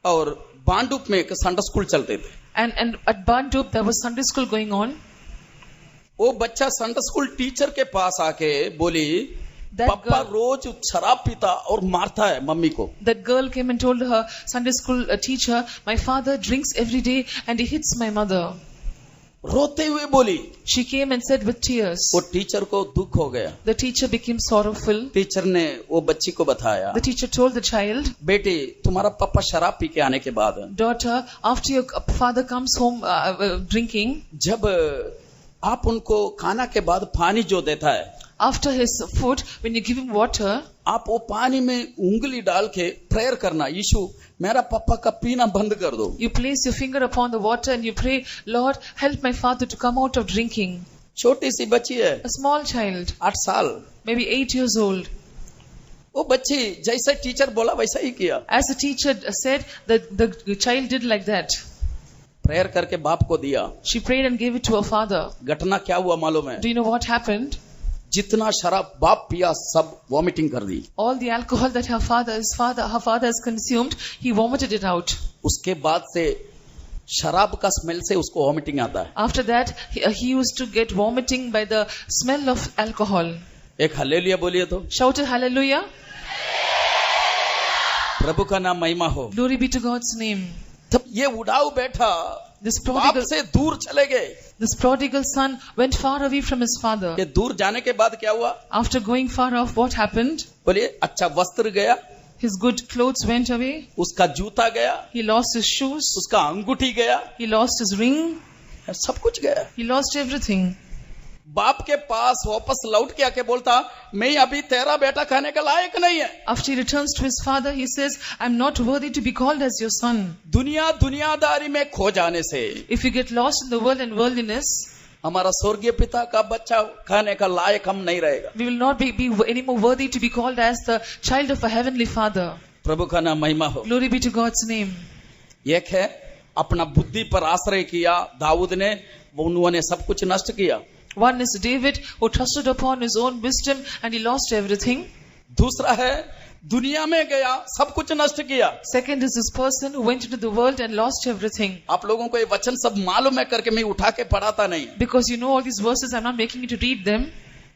और बांडुप में एक संडे स्कूल चलते थे। And at Bandup, there was Sunday school going on. वो बच्चा संडे स्कूल टीचर के पास आके बोली, That पापा girl- रोज शराब पीता और मारता है मम्मी को। That girl came and told her Sunday school teacher, my father drinks every day and he hits my mother. रोते हुए बोली। She came and said with tears. वो टीचर को दुख हो गया। The teacher became sorrowful. Teacher ने वो बच्ची को बताया, The teacher told the child, बेटी तुम्हारा पापा शराब पी के आने के बाद daughter, after your father comes home drinking, जब आप उनको खाना के बाद पानी जो देता है, after his food, when you give him water, आप वो पानी में उंगली डाल के प्रेयर करना, यीशु मेरा पापा का पीना बंद कर दो। you place your finger upon the water and you pray, Lord, help my father to come out of drinking. छोटी सी बच्ची है, A small child, 8 साल। maybe 8 years old. वो बच्ची जैसे टीचर बोला वैसा ही किया। As the teacher said, the child did like that. Prayer करके बाप को दिया। She prayed and gave it to her father. घटना क्या हुआ मालूम है? Do you know what happened? जितना शराब बाप पिया सब वॉमिटिंग कर दी। All the alcohol that her father has consumed, he vomited it out. उसके बाद से शराब का स्मेल से उसको वॉमिटिंग आता है। After that, he used to get vomiting by the smell of alcohol. एक हालेलुया बोलिए तो। Shouted hallelujah. प्रभु का नाम महिमा हो। Glory be to God's name. तब ये उड़ाऊ बैठा This बाप prodigal, से दूर चले गए। this prodigal son went far away from his father. ये दूर जाने के बाद क्या हुआ? After going far off, what happened? बोलिए, अच्छा वस्त्र गया, His good clothes went away. उसका जूता गया, He lost his shoes. उसका अंगूठी गया, He lost his ring. सब कुछ गया। He lost everything. बाप के पास वापस लौट के आके बोलता, मैं अभी तेरा बेटा खाने का लायक नहीं है। After he returns to his father, he says, I'm not worthy to be called as your son. दुनियादारी में खो जाने से If you get lost in the world and worldliness, हमारा स्वर्गीय पिता का बच्चा खाने का लायक हम नहीं रहेगा। we will not be any more worthy to be called as the child of a heavenly father. प्रभु का नाम महिमा हो। Glory be to God's name. एक है अपना बुद्धि पर आश्रय किया दाऊद ने, उन्होंने सब कुछ नष्ट किया। One is David, who trusted upon his own wisdom and he lost everything. दूसरा है दुनिया में गया, सब कुछ नष्ट किया। Second is this person who went into the world and lost everything. आप लोगों को ये वचन सब मालूम है करके मैं उठा के पढ़ाता नहीं। Because you know all these verses, I'm not making you to read them.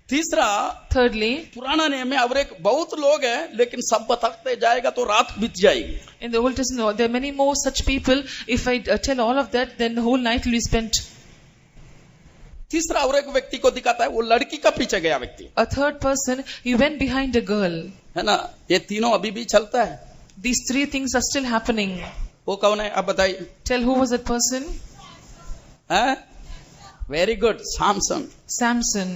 तीसरा, Thirdly, पुराना नियम में और एक बहुत लोग हैं, लेकिन सब बताते जाएगा तो रात बीत जाएगी। in the Old Testament, there are many more such people. If I tell all of that, then the whole night will be spent. तीसरा और एक व्यक्ति को दिखाता है, वो लड़की का पीछे गया व्यक्ति, A third person, he went behind a girl. है ना? ये तीनों अभी भी चलता है। These three things are still happening. वो कौन है आप बताइए? Tell who was that person? Very good, Samson. Samson.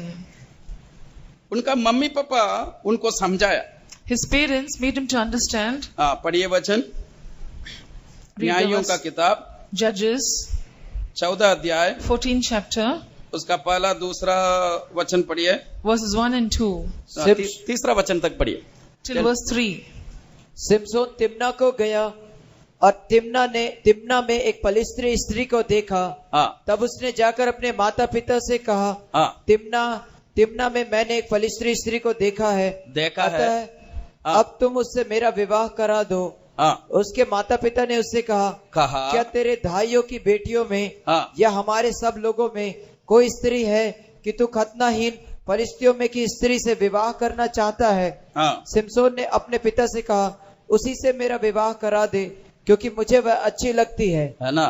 उनका मम्मी पापा उनको समझाया। His parents made him to understand. पढ़िए वचन, न्यायों का किताब Judges, 14 अध्याय, 14th chapter, उसका पहला दूसरा वचन पढ़िए, verses 1 and 2, तीसरा वचन तक पढ़िए। till verse 3. सिमसोन तिम्ना को गया और तिम्ना में एक पलिस्त्री स्त्री को देखा। तब उसने जाकर अपने माता पिता से कहा, तिम्ना में मैंने एक फलिस्त्री स्त्री को देखा है, देखा अतः है। अब तुम उससे मेरा विवाह करा दो हाँ उसके माता पिता ने उससे कहा, कहा क्या तेरे भाइयों की बेटियों में हाँ या हमारे सब लोगों में कोई स्त्री है कि तू खतनाहीन फलिश्तियों में की स्त्री से विवाह करना चाहता है? हाँ सिमसोन ने अपने पिता से कहा, उसी से मेरा विवाह करा दे, क्योंकि मुझे वह अच्छी लगती है ना।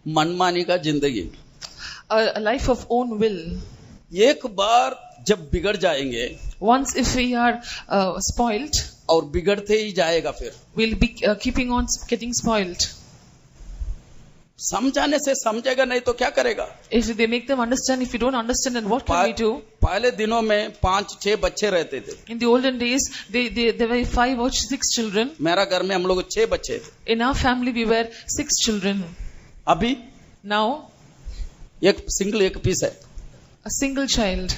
मनमानी का जिंदगी, A life of own will. एक बार जब बिगड़ जाएंगे Once if we are spoiled, और बिगड़ते ही जाएगा, फिर we'll be keeping on getting spoiled. समझाने से समझेगा नहीं तो क्या करेगा? If they make them understand, if you don't understand, then what can we do? पहले दिनों में 5-6 बच्चे रहते थे। In the olden days, there were 5 or 6 children. मेरा घर में हम लोग 6 बच्चे थे। In our family, we were 6 children. अभी Now, एक सिंगल एक पीस है, a single child,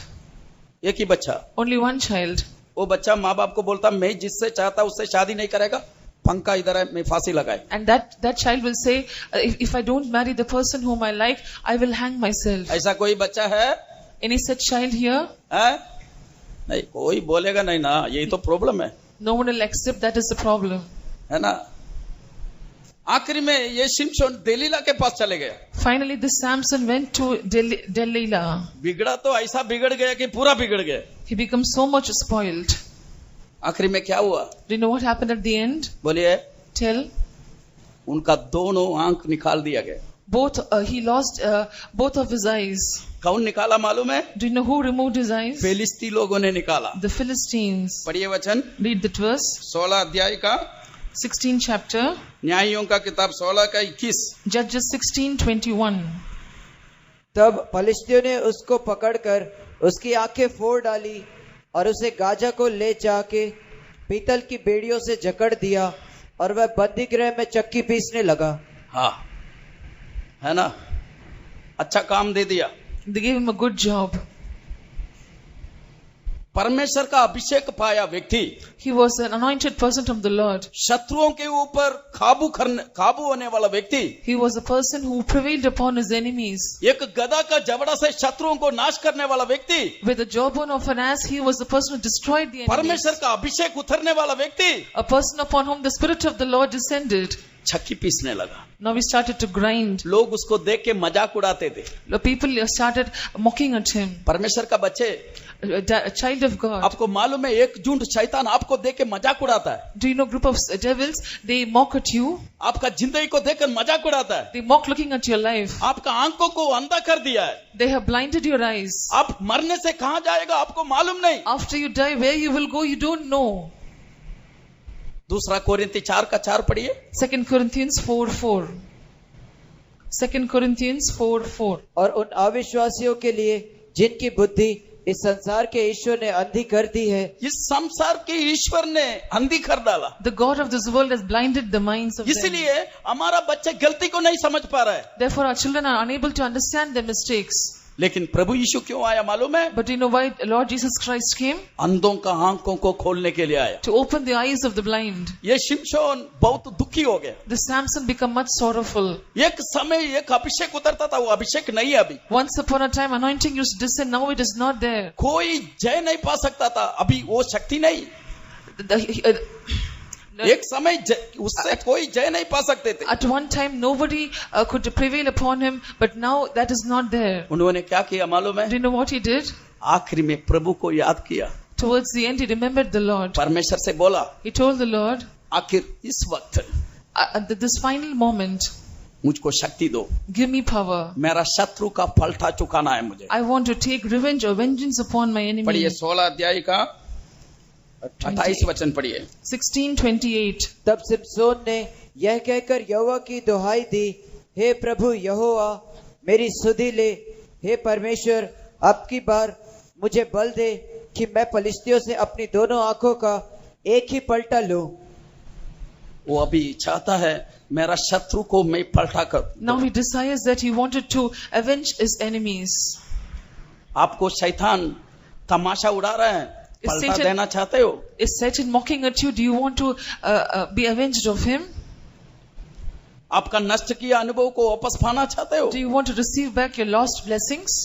एक ही बच्चा। only one child. वो बच्चा माँ बाप को बोलता, मैं जिससे चाहता उससे शादी नहीं करेगा, पंखा इधर है, मैं फांसी लगाए। And that child will say, if I don't marry the person whom I like, I will hang myself. ऐसा कोई बच्चा है? Any such child here? है? नहीं, कोई बोलेगा नहीं ना, यही तो प्रॉब्लम है। No one will accept, that is the problem. है ना। आखिरी में ये शिमशोन दलीला के पास चले गया। Finally, this Samson went to Delilah. बिगड़ा तो ऐसा बिगड़ गया कि पूरा बिगड़ गया। He becomes so much spoiled. आखिरी में क्या हुआ? Do you know what happened at the end? बोलिए। Tell. उनका दोनों आंख निकाल दिया गया। He lost both of his eyes. कौन निकाला मालूम है? Do you know who removed his eyes? फिलिस्ती लोगों ने निकाला। The Philistines. पढ़िए वचन, Read that verse. 16 अध्याय का 16 chapter. न्यायियों का किताब 16 का 21। Judges 16:21. तब फलिश्तियों ने उसको पकड़कर उसकी आंखें फोड़ डाली और उसे गाजा को ले जाके पीतल की बेड़ियों से जकड़ दिया और वह बंदी गृह में चक्की पीसने लगा। हाँ, है ना, अच्छा काम दे दिया। They gave him a good job. परमेश्वर का अभिषेक पाया व्यक्ति He was an anointed person of the Lord. शत्रुओं के ऊपर काबू होने वाला व्यक्ति, He was a person who prevailed upon his enemies. एक गधा का जबड़ा से शत्रुओं को नाश करने वाला व्यक्ति, With the jawbone of an ass, he was the person who destroyed the enemies. परमेश्वर का अभिषेक उतरने वाला व्यक्ति A person upon whom the Spirit of the Lord descended. चक्की पीसने लगा। Now he started to grind. लोग उसको देख के मजाक उड़ाते थे। The people started mocking at him. परमेश्वर का बच्चे, A child of God. आपको मालूम है एक झुंड शैतान आपको देख के मजाक उड़ाता है। Do you know group of devils? They mock at you. आपका जिंदगी को देखकर मजाक उड़ाता है। They mock looking at your life. आपका आंखों को अंधा कर दिया है। They have blinded your eyes. आप मरने से कहाँ जाएगा आपको मालूम नहीं। After you die, where you will go, you don't know. दूसरा कोरिन्थी 4 का 4 पढ़िए। 2 Corinthians 4:4. 2 Corinthians 4:4. और उन अविश्वासियों के लिए जिनकी बुद्धि इस संसार के ईश्वर ने अंधी कर दी है, इस संसार के ईश्वर ने अंधी कर डाला। The God of this world has blinded the minds of them. इसलिए हमारा बच्चा गलती को नहीं समझ पा रहा है। Therefore, our children are unable to understand their mistakes. लेकिन प्रभु यीशु क्यों आया मालूम है? But do you know why Lord Jesus Christ came? अंधों का आंखों को खोलने के लिए आया। To open the eyes of the blind. ये शिमशोन बहुत दुखी हो गया। The Samson become much sorrowful. एक समय एक अभिषेक उतरता था, वो अभिषेक नहीं है अभी। Once upon a time, anointing used to descend. Now it is not there. कोई जय नहीं पा सकता था, अभी वो शक्ति नहीं। एक समय उससे कोई जय नहीं पा सकते थे। At one time, nobody could prevail upon him, but now that is not there. उन्होंने क्या किया मालूम है? Do you know what he did? आखिरी में प्रभु को याद किया। Towards the end, he remembered the Lord. परमेश्वर से बोला, He told the Lord, आखिर इस वक्त at this final moment, मुझको शक्ति दो, give me power. मेरा शत्रु का पलटा चुकाना है मुझे। I want to take revenge or vengeance upon my enemy. पढ़िए 16 अध्याय का 28 वचन पढ़िए। 16:28. तब सिमसोन ने यह कहकर यहोवा की दुहाई दी, हे प्रभु यहोवा, मेरी सुधि ले, हे परमेश्वर, अब की बार मुझे बल दे कि मैं फलिश्तियों से अपनी दोनों आंखों का एक ही पलटा लूं। वो अभी चाहता है मेरा शत्रु को मैं पलटा कर। Now he desires that he wanted to avenge his enemies. आपको शैतान तमाशा उड़ा रहा है, पलटा Satan- देना चाहते हो? Is Satan mocking at you? Do you want to be avenged of him? आपका नष्ट किया अनुभव को वापस पाना चाहते हो? Do you want to receive back your lost blessings?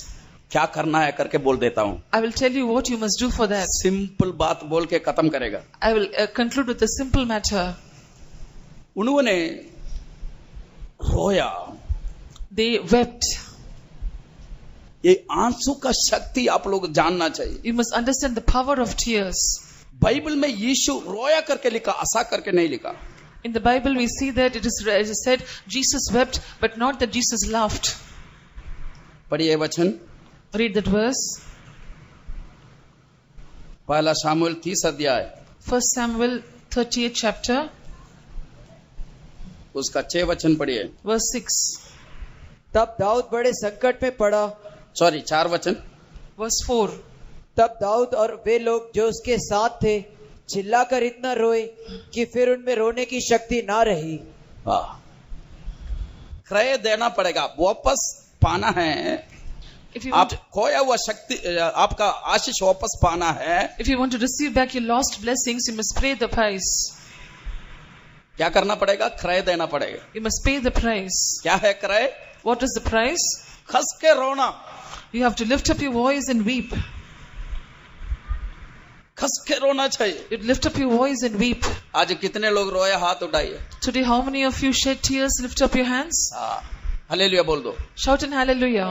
क्या करना है करके बोल देता हूं. I will tell you what you must do for that. Simple बात बोल के खत्म करेगा. I will conclude with a simple matter. उन्होंने रोया. They wept. ये आंसू का शक्ति आप लोग जानना चाहिए. You must understand the power of tears. Bible में यीशु रोया करके लिखा, हंसा करके नहीं लिखा. In the Bible we see that it is said Jesus wept, but not that Jesus laughed. पढ़िए वचन. Read that verse. पहला शामुएल 30 अध्याय 1 Samuel 38th chapter, उसका 6 वचन पढ़िए. verse 6. तब दाऊद बड़े संकट में पड़ा. 4 वचन. Verse 4. तब दाऊद और वे लोग जो उसके साथ थे चिल्लाकर इतना रोए कि फिर उनमें रोने की शक्ति ना रही. क्रय देना पड़ेगा, वापस पाना है. If you आप want to, खोया हुआ शक्ति, आपका आशीष वापस पाना है. if you want to receive back your lost blessings, you must pay the price. क्या करना पड़ेगा? क्रय देना पड़ेगा. You must pay the price. क्या है क्रय? What is the price? खस के रोना. You have to lift up your voice and weep. खस के रोना चाहिए. You lift up your voice and weep. आज कितने लोग रोए? हाथ उठाइए. Today, how many of you shed tears? Lift up your hands. Hallelujah बोल दो. Shout in hallelujah.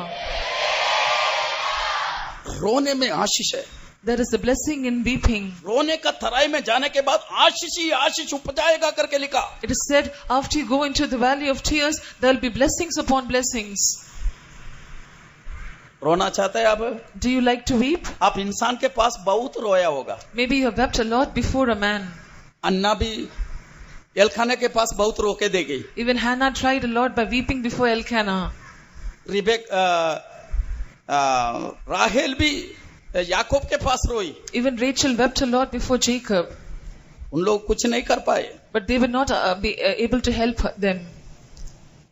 रोने में आशीष है. There is a blessing in weeping. रोने का तराई में जाने के बाद आशीष ही आशीष उपजाएगा करके लिखा. It is said, after you go into the valley of tears, there will be blessings upon blessings. रोना चाहते हैं आप? Do you like to weep? आप इंसान के पास बहुत रोया होगा. Maybe you have wept a lot before a man. अन्ना भी एलखाने के पास बहुत रोके देगी. Even Hannah tried a lot by weeping before Elkanah. राहेल भी याकूब के पास रोई. Even Rachel wept a lot before Jacob. उन लोग कुछ नहीं कर पाए. But they were not able to help them.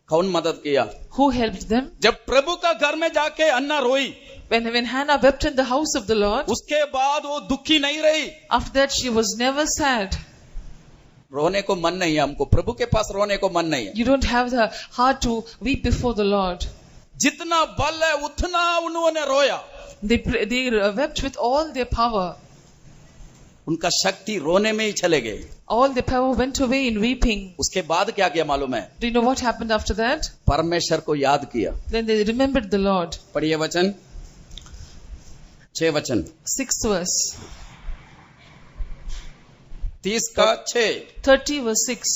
कौन मदद किया? Who helped them? जब प्रभु का घर में जाके अन्ना रोई, When Hannah wept in the house of the Lord, उसके बाद वो दुखी नहीं रही. after that she was never sad. रोने को मन नहीं है हमको. प्रभु के पास रोने को मन नहीं है. You don't have the heart to weep before the Lord. जितना बल है उतना उन्होंने रोया. They wept with all their power. उनका शक्ति रोने में ही चले गए. All their power went away in weeping. उसके बाद क्या किया मालूम है? Do you know what happened after that? परमेश्वर को याद किया. Then they remembered the Lord. पढ़िए वचन. 6 वचन. 6th verse. 30 का 6. 30 verse 6.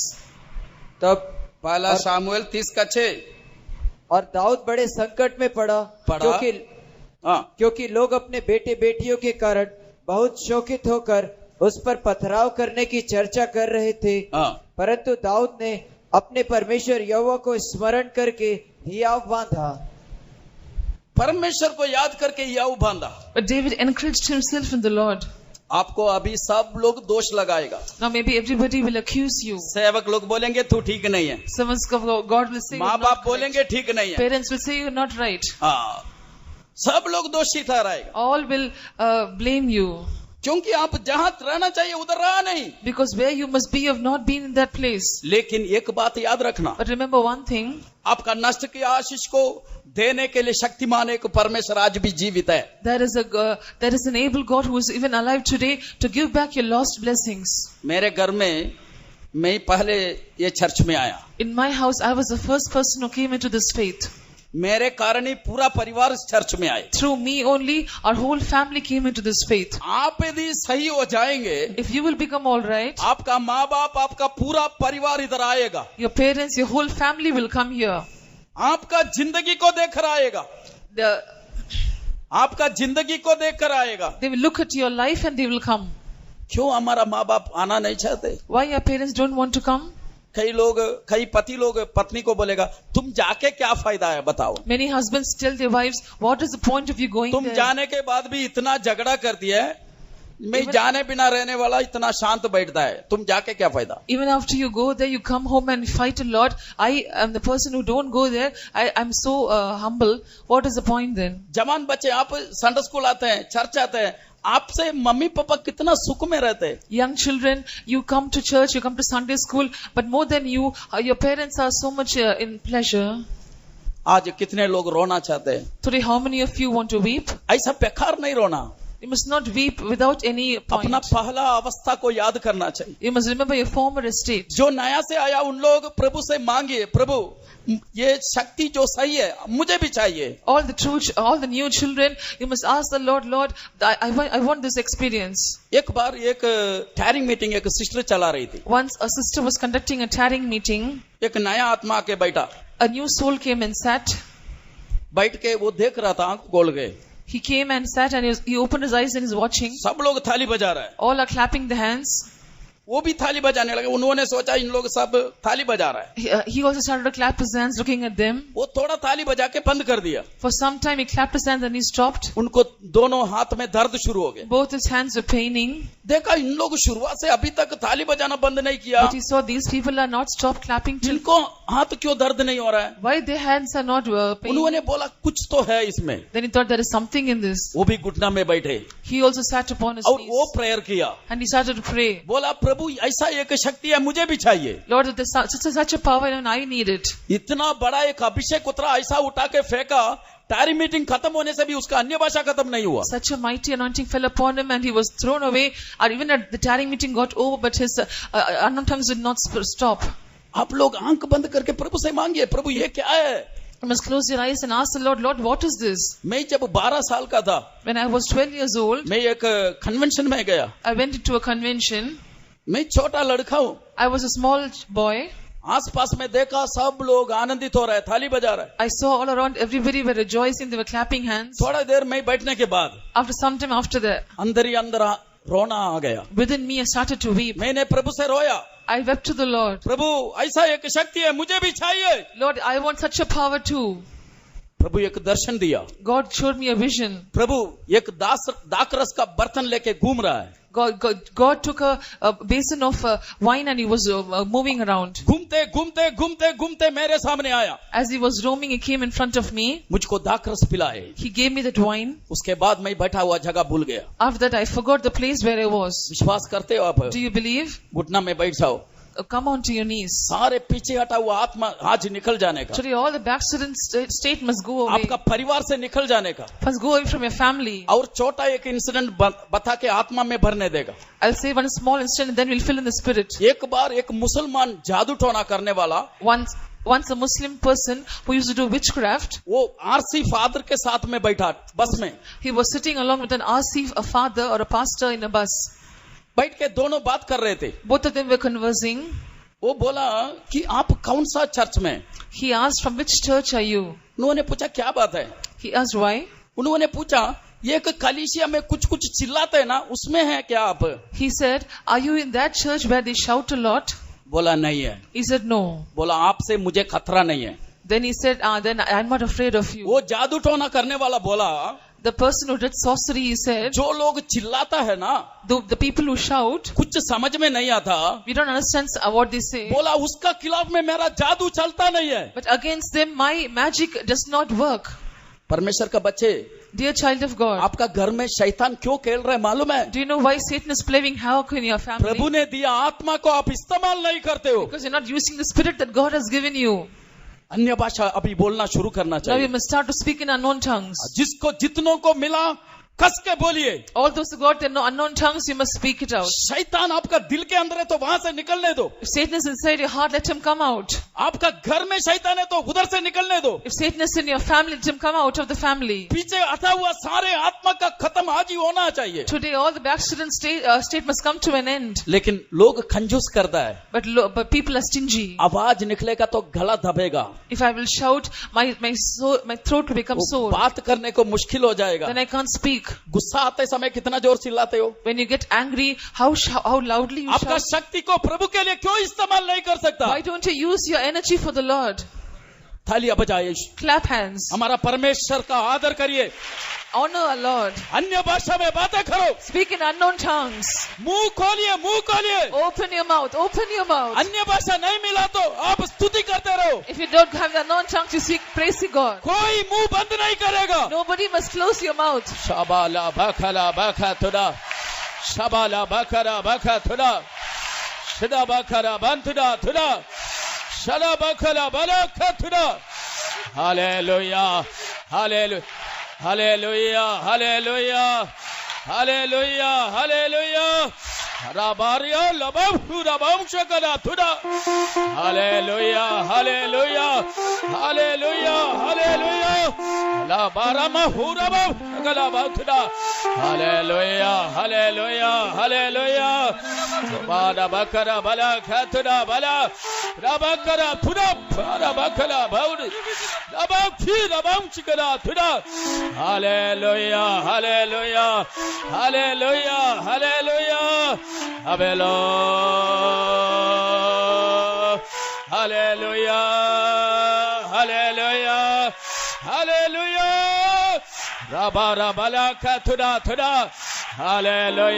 तब पहला शामुएल 30 का 6. और दाऊद बड़े संकट में पड़ा. क्योंकि लोग अपने बेटे बेटियों के कारण बहुत शोकित होकर उस पर पथराव करने की चर्चा कर रहे थे. परंतु दाऊद ने अपने परमेश्वर यहोवा को स्मरण करके हियाव बांधा. परमेश्वर को याद करके हियाव बांधा. But David encouraged himself in the Lord. आपको अभी सब लोग दोष लगाएगा. Now maybe everybody will accuse you. सेवक लोग बोलेंगे तू ठीक नहीं है. Servants of God will say माँ बाप बोलेंगे ठीक नहीं है. Parents will say you're not right. सब लोग दोषी ठहराएगा. All will blame you. क्योंकि आप जहां रहना चाहिए उधर रहा नहीं. Because where you must be, you have not been in that place. लेकिन एक बात याद रखना. But remember one thing. आपका नष्ट किया आशीष को देने के लिए शक्तिमान एक परमेश्वर आज भी जीवित है. There is an able God who is even alive today to give back your lost blessings. मेरे घर में मैं पहले ये चर्च में आया. In my house, I was the first person who came into this faith. मेरे कारण ही पूरा परिवार इस चर्च में आए. Through me only, our whole family came into this faith. आप यदि सही हो जाएंगे, if you will become all right, आपका माँ बाप आपका पूरा परिवार इधर आएगा. Your parents, your whole family will come here. आपका जिंदगी को देख कर आएगा. आपका जिंदगी को देख कर आएगा. They will look at your life and they will come. क्यों हमारा माँ बाप आना नहीं चाहते? Why your parents don't want to come? कई पति लोग पत्नी को बोलेगा तुम जाके क्या फायदा है बताओ. Many husbands tell their wives, what is the point of you going तुम there? जाने के बाद भी इतना झगड़ा कर दिया है. मैं जाने बिना रहने वाला इतना शांत बैठता है. तुम जाके क्या फायदा? Even after you go there, you come home and fight a lot. I am the person who don't go there. I'm so humble. What is the point then? जवान बच्चे आप संडे स्कूल आते हैं, चर्च आते हैं, आपसे mummy papa कितना सुख में रहते हैं. Young children, you come to church, you come to Sunday school, but more than you, your parents are so much in pleasure. आज कितने लोग रोना चाहते हैं? Today, how many of you want to weep? ऐसा बेकार नहीं रोना, You must not weep without any अपना point. पहला अवस्था को याद करना चाहिए. You must remember your former estate. जो नया से आया उन लोग प्रभु से मांगिए, प्रभु ये शक्ति जो सही है मुझे भी चाहिए. All the new children, you must ask the Lord, Lord, I want this experience. एक बार एक टैरिंग मीटिंग एक सिस्टर चला रही थी. Once a sister was conducting a tarrying meeting. एक नया आत्मा आके बैठा, A new soul came and sat. बैठ के वो देख रहा था, आंख खोल गए. He came and sat and he opened his eyes and is watching. सब लोग थाली बजा रहे हैं. All are clapping the hands. वो भी थाली बजाने लगे. उन्होंने सोचा इन लोग सब थाली बजा रहे हैं. He also started to clap his hands looking at them. वो थोड़ा थाली बजा के बंद कर दिया. For some time he clapped his hands and he stopped. उनको दोनों हाथ में दर्द शुरू हो गए. Both his hands were paining. देखा इन लोग शुरुआत से अभी तक थाली बजाना बंद नहीं किया. But he saw these people are not stopped clapping till. इनको हाथ क्यों दर्द नहीं हो रहा है? Why their hands are not paining? उन्होंने बोला कुछ तो है इसमें. Then he thought there is something in this. वो भी घुटना में बैठे He also sat upon his और knees. वो प्रेयर किया. And he started to pray. बोला प्रभु ऐसा एक शक्ति है मुझे भी चाहिए. Lord, there's such a power and I need it. इतना बड़ा एक अभिषेक उतरा, ऐसा उठा के फेंका. टैरी मीटिंग खत्म होने से भी उसका अन्य भाषा खत्म नहीं हुआ. Such a mighty anointing fell upon him and he was thrown away. Or even at the tarrying meeting got over, but his unknown tongues did not stop. आप लोग आंख बंद करके प्रभु से मांगिए, प्रभु ये क्या है? You must close your eyes and ask the Lord, Lord, what is this? मैं जब 12 साल का था, When I was 12 years old, मैं एक कन्वेंशन में गया. I went into a convention. मैं छोटा लड़का हूँ. I was a small boy. आसपास में देखा सब लोग आनंदित हो रहे हैं, थाली बजा रहे हैं. I saw all around everybody were rejoicing, they were clapping hands. थोड़ा देर में बैठने के बाद After some time after that, अंदर ही अंदर रोना आ गया. within me I started to weep. मैंने प्रभु से रोया, I wept to the Lord. प्रभु ऐसा एक शक्ति है मुझे भी चाहिए. Lord, I want such a power too. प्रभु एक दर्शन दिया. God showed me a vision. प्रभु एक दाखरस का बर्तन लेके घूम रहा है. God took a basin of wine and he was moving around. घूमते घूमते घूमते घूमते मेरे सामने आया. As he was roaming, he came in front of me. मुझको दाखरस पिलाए. He gave me that wine. उसके बाद मैं बैठा हुआ जगह भूल गया. After that, I forgot the place where I was. विश्वास करते हो आप? Do you believe? घुटना में बैठ जाओ. Come on to your knees. सारे पीछे हटा हुआ आत्मा आज निकल जाने का. Today, all the backslidden state must go away. आपका परिवार से निकल जाने का. Must go away from your family. और छोटा एक इंसिडेंट बता के आत्मा में भरने देगा. I'll say one small incident and then we'll fill in the spirit. एक बार एक मुसलमान जादू टोना करने वाला, Once a Muslim person who used to do witchcraft, वो आरसी फादर के साथ में बैठा बस में. he was sitting along with an RC, a father or a pastor in a bus. बैठ के दोनों बात कर रहे थे. Both of them were conversing. वो बोला कि आप कौन सा चर्च में? He asked, from which church are you? उन्होंने पूछा क्या बात है? He asked, why? उन्होंने पूछा ये एक कलीसिया में कुछ कुछ चिल्लाते हैं ना, उसमें है क्या आप? He said, are you in that church where they shout a lot? बोला नहीं है. He said, no. बोला आपसे मुझे खतरा नहीं है. Then he said, then I'm not afraid of you. वो जादू टोना करने वाला बोला, The person who did sorcery, he said, जो लोग चिल्लाता है ना, the people who shout, कुछ समझ में नहीं आता. we don't understand what they say. बोला उसका खिलाफ में मेरा जादू चलता नहीं है. But against them, my magic does not work. परमेश्वर का बच्चे, Dear child of God, आपका घर में शैतान क्यों खेल रहा है मालूम है? do you know why Satan is playing havoc in your family? प्रभु ने दिया आत्मा को आप इस्तेमाल नहीं करते हो. Because you're not using the spirit that God has given you. अन्य भाषा अभी बोलना शुरू करना Now you चाहिए. must start to speak in unknown tongues. जिसको जितनों को मिला कस के बोलिए. All those who got their unknown tongues, you must speak it out. शैतान आपका दिल के अंदर है तो वहां से निकलने दो. If Satan is inside your heart, let him come out. आपका घर में शैतान है तो उधर से निकलने दो. If Satan is in your family, let him come out of the family. पीछे हटा हुआ सारे आत्मा का खत्म आज ही होना चाहिए. Today, all the backslidden state must come to an end. लेकिन लोग कंजूस करता है. But people are stingy. आवाज निकलेगा तो गला दबेगा. If I will shout, my throat will become sore. बात करने को मुश्किल हो जाएगा. Then I can't speak. गुस्सा आते समय कितना जोर चिल्लाते हो? When you get angry, how loudly you आपका shout. शक्ति को प्रभु के लिए क्यों इस्तेमाल नहीं कर सकता? Why don't you use your energy for the Lord? थालियां बजाइए. Clap hands. हमारा परमेश्वर का आदर करिए. Honor our Lord. अन्य भाषा में बातें करो. Speak in unknown tongues. मुंह खोलिए, मुंह खोलिए. Open your mouth. Open your mouth. अन्य भाषा नहीं मिला तो आप स्तुति करते रहो. If you don't have the unknown tongues, you speak, praise God. कोई मुंह बंद नहीं करेगा. Nobody must close your mouth. शाबाला Bakhla बखा तुदा, शाबाला Bakhra बखा तुदा, शिदा Bakhra बंतुदा तुदा, शला Bakhla बलखा तुदा, Hallelujah. Hallelujah. Hallelujah. Hallelujah. Hallelujah. Hallelujah. Rabaria labam hurabam shakara thuda. Hallelujah. Hallelujah. Hallelujah. Hallelujah. La barama hurabam shakara thuda. Hallelujah. Hallelujah. Hallelujah. Bada bakara bala khatuna bala. Rabakara thuda. Rabakara baud. Rabam khi rabam shakara thuda. Hallelujah. Hallelujah. Hallelujah. Hallelujah. Hallelujah. Hallelujah. Hallelujah. Hallelujah. Rabara balaka thuda thuda. Hallelujah.